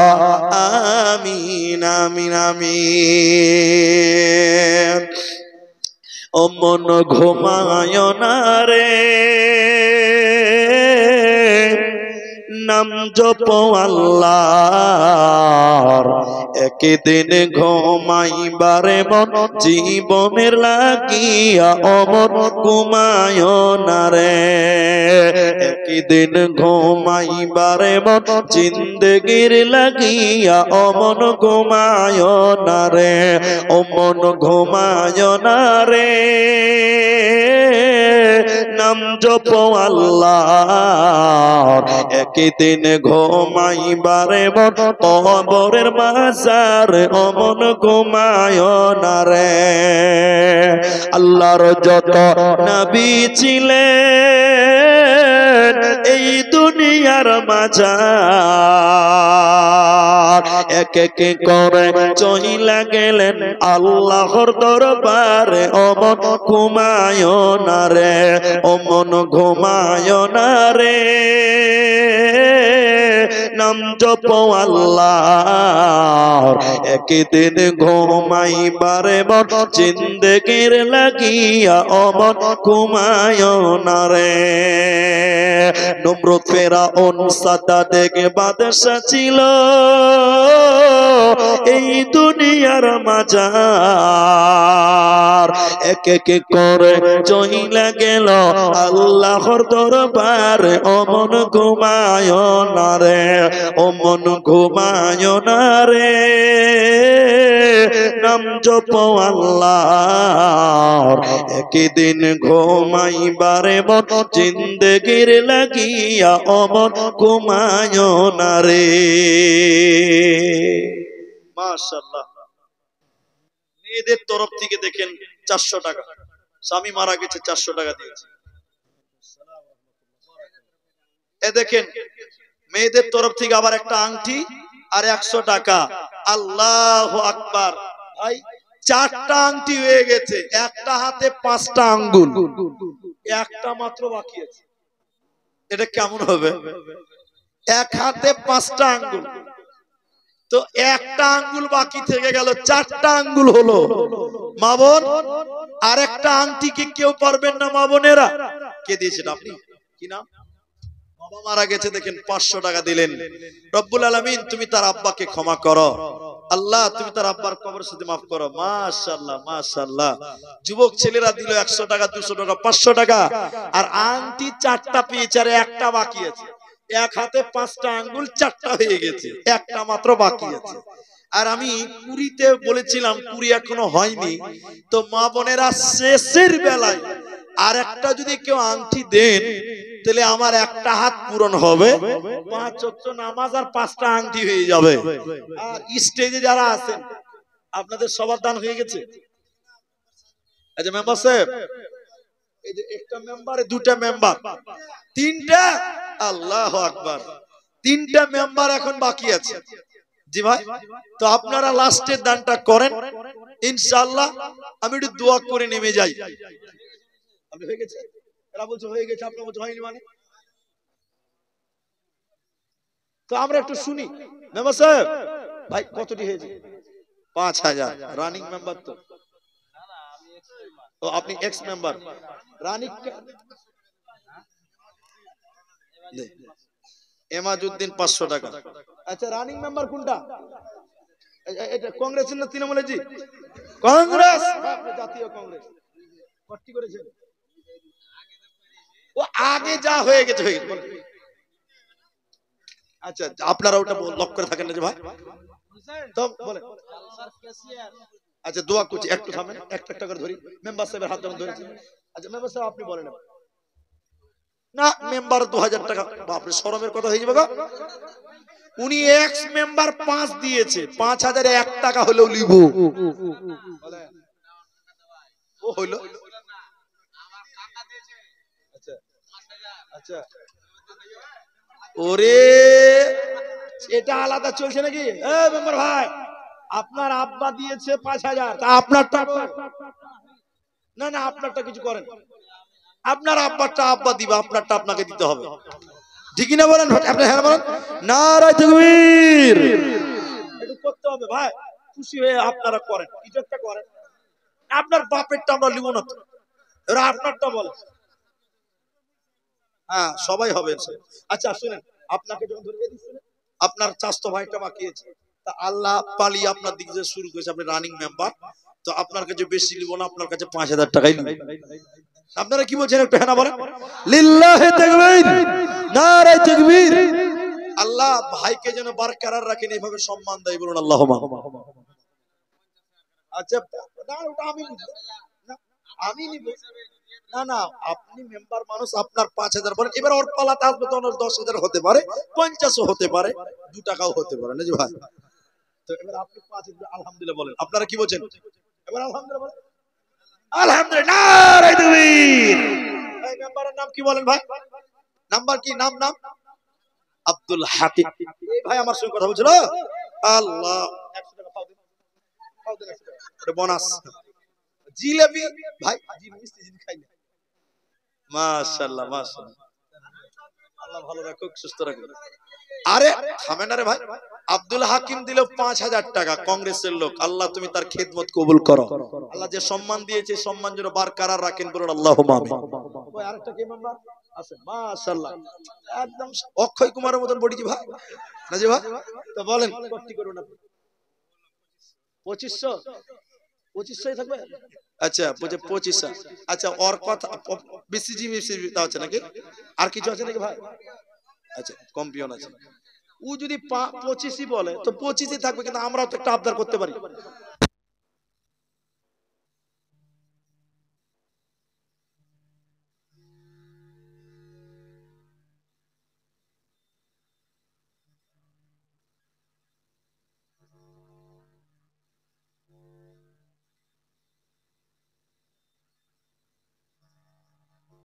আমিন আমিন আমিন। ও মন ঘুমায় না রে, নাম জপ আল্লাহর, একদিন ঘুমাইবারে মন জীবনের লাগিয়া অমন ঘুমায় না রে। একদিন ঘুমাইবারে মন জিন্দেগির লাগিয়া অমন ঘুমায় না রে, অমন ঘুমায় না রে, নাম জপ আল্লাহর, একদিন ঘুমাইবারে মন কবরের মাজার অমন ঘুমায় না রে। আল্লাহর যত নবী ছিলেন এই দুনিয়ার মাঝার, এক এক করে চইলা গেলেন আল্লাহর দরবারে, অমন ঘুমায় না রে, অমন ঘুমায় না রে, নাম জপ আল্লাহর, একদিন ঘুমাইবারে মন জিন্দেগির লাগিয়া অমন ঘুমায় না রে। নমরুদ ফেরাউন সাদাত বাদশা ছিল এই দুনিয়ার মাঝার, এক এক করে চইলা গেল আল্লাহর দরবারে, অমন ঘুমায় না রে, অমন ঘুমায় না রে, নাম জপ আল্লাহর, একদিন ঘুমাইবারে মন জিন্দেগির লাগিয়া অমন ঘুমায় না রে। মাশাআল্লাহ। মেয়েদের তরফ থেকে দেখেন 400 টাকা, স্বামী মারা গেছে 400 টাকা দিয়েছে। এ দেখেন মেয়েদের তরফ থেকে আবার একটা আংটি আর 100 টাকা। আল্লাহু আকবার। ভাই 4টা আংটি হয়ে গেছে, একটা হাতে 5টা আঙ্গুল, একটা মাত্র বাকি আছে। এটা কেমন হবে? এক হাতে 5টা আঙ্গুল, তো একটা আঙ্গুল বাকি থেকে গেল, 4টা আঙ্গুল হলো। মা বোন, আর একটা আংটি কি কেউ পারবেন না মা বোনেরা? কে দিয়েছেন? আপনি? কি নাম? বাবা মারা গেছে, দেখেন 500 টাকা দিলেন। রব্বুল আলামিন তুমি তার আব্বাকে ক্ষমা করো, আল্লাহ তুমি তার আব্বার কবরের সাথে মাফ করো। মাশাআল্লাহ মাশাআল্লাহ। যুবক ছেলেরা দিল 100 টাকা, 200 টাকা, 500 টাকা, আর আংটি 4টা পেয়েছে আর একটা বাকি আছে। এক হাতে 5টা আঙ্গুল, 4টা হয়ে গেছে, একটা মাত্র বাকি আছে। আর আমি কুড়িতে বলেছিলাম, কুড়ি এখনো হয়নি। তো মা বোনেরা শেষের বেলায় আর একটা যদি কেউ আংটি দেন, তাহলে আমার একটা হাত পূরণ হবে, 5 ওয়াক্ত নামাজ আর 5টা আংটি হয়ে যাবে। আর স্টেজে যারা আছেন আপনাদের সবার দান হয়ে গেছে? এই যে মেম্বার সাহেব, এই যে একটা মেম্বারে 2টা মেম্বার, 3টা। আল্লাহু আকবার। 3টা মেম্বার এখন বাকি আছে। জি ভাই, তো আপনারা লাস্টের দানটা করেন ইনশাআল্লাহ। আমি একটু দোয়া করে নেমে যাই। আপনি হয়ে গেছে? এরা বলছে হয়ে গেছে, আপনারা বলছে হয়নি মানে? তো আমরা একটু শুনি। মেম্বার সাহেব ভাই কতটি হয়েছে? 5000। রানিং মেম্বার তো? ও আপনি এক্স মেম্বার। রানিং এমাজউদ্দিন 500 টাকা। আচ্ছা রানিং মেম্বার কোনটা? এটা কংগ্রেসের না তৃণমূলের? জি কংগ্রেস, জাতীয় কংগ্রেস। ভর্তি করেছেন? ও আগে যা হয়ে গেছে হয়ে গেছে। আচ্ছা আপনারা ওটা লক্ষ্য করে থাকেন না যে ভাই? তো বলেন। আচ্ছা দোয়া করছি, একটু থামেন, একটা একটা করে ধরি। মেম্বার সাহেবের হাত যখন ধরেছি। আচ্ছা মেম্বার সাহেব আপনি বলেন। না মেম্বার 2000 টাকা। বাপরে, শরমের কথা হয়ে যাবে গো। উনি এক্স মেম্বার 5 দিয়েছে, 5000 1 টাকা হলেও লিব। ও হইলো। আচ্ছা আচ্ছা, ওরে এটা আলাদা চলছে নাকি? এ মেম্বার ভাই, আপনার আব্বা দিয়েছে 5000, তা আপনারটা? না না, আপনারটা কিছু করেন। আপনার আব্বারটা আব্বা দিবা, আপনারটা আপনাকে দিতে হবে। ঠিকই না বলেন? আপনি হ্যাঁ বলেন। নারায়ে তাকবীর। একটু করতে হবে ভাই, খুশি হয়ে আপনারা করেন, কিছু একটা করেন। আপনার বাপেরটা আমরা লিব না তো, এরা আপনারটা বলে। হ্যাঁ সবাই হবে। আচ্ছা শুনেন, আপনাকে যখন ধরে দিচ্ছেন, আপনার চাস্তো ভাইটা বাকি আছে, তা আল্লাহ পালি আপনার দিক থেকে শুরু করেছে, আপনি রানিং মেম্বার, তো আপনার কাছে বেশি নিব না, আপনার কাছে 5000 টাকাই নিব। আপনারা কি বলছেন একটু হ্যাঁ বলেন। লিল্লাহি তাকবীর, নারে তাকবীর। আল্লাহ ভাইকে যেন বরকরার রাখেন, এইভাবে সম্মান দেয়, বলুন আল্লাহুম্মা। আচ্ছা না ওটা আমি নিব না না, আপনি মেম্বার মানুষ, আপনার 5000 বলেন। এবার ওর পালাতে আসবে তো, ওর 10000 হতে পারে, 50ও হতে পারে, 2 টাকাও হতে পারে না জি ভাই? তো এবার আপনি 5000 আলহামদুলিল্লাহ বলেন। আপনারা কি বলছেন? এবার আলহামদুলিল্লাহ বলেন। আলহামদুলিল্লাহ, নারে তাকবীর। এই মেম্বারের নাম কি বলেন ভাই? নাম্বার কি? নাম নাম আব্দুল হাকিম। এই ভাই আমার সঙ্গে কথা বলছিল। আল্লাহ 100 টাকা পাও দিন, পাও দিন 100 টাকা, এটা বোনাস। জিলেবি ভাই, জিনিস খাই না। মাশাআল্লাহ মাশাআল্লাহ, আল্লাহ ভালো রাখুক, সুস্থ রাখুক। আরে থামেন না রে ভাই। আব্দুল হাকিম দিল 5000 টাকা, কংগ্রেসের লোক। আল্লাহ তুমি তার খেদমত কবুল করো। আল্লাহ যে সম্মান দিয়েছে, সম্মান যেন বারকরার রাখেন, বলুন আল্লাহুম্মা আমিন। ওই আরেকটা কে মেম্বার আছে? মাশাআল্লাহ, একদম অক্ষয় কুমারের মতন বডি জি ভাই, না জি ভাই? তো বলেন কত করুন আপনি? 2500 2500 থাকবে। আচ্ছা 2500। আচ্ছা ওর কথা বিসিজি মিসিজি তা আছে নাকি? আর কিছু আছে নাকি ভাই? আচ্ছা কম্পিয়ন আছে। ও যদি 25ই বলে তো 25ই থাকবে, কিন্তু আমরাও তো একটা আবদার করতে পারি।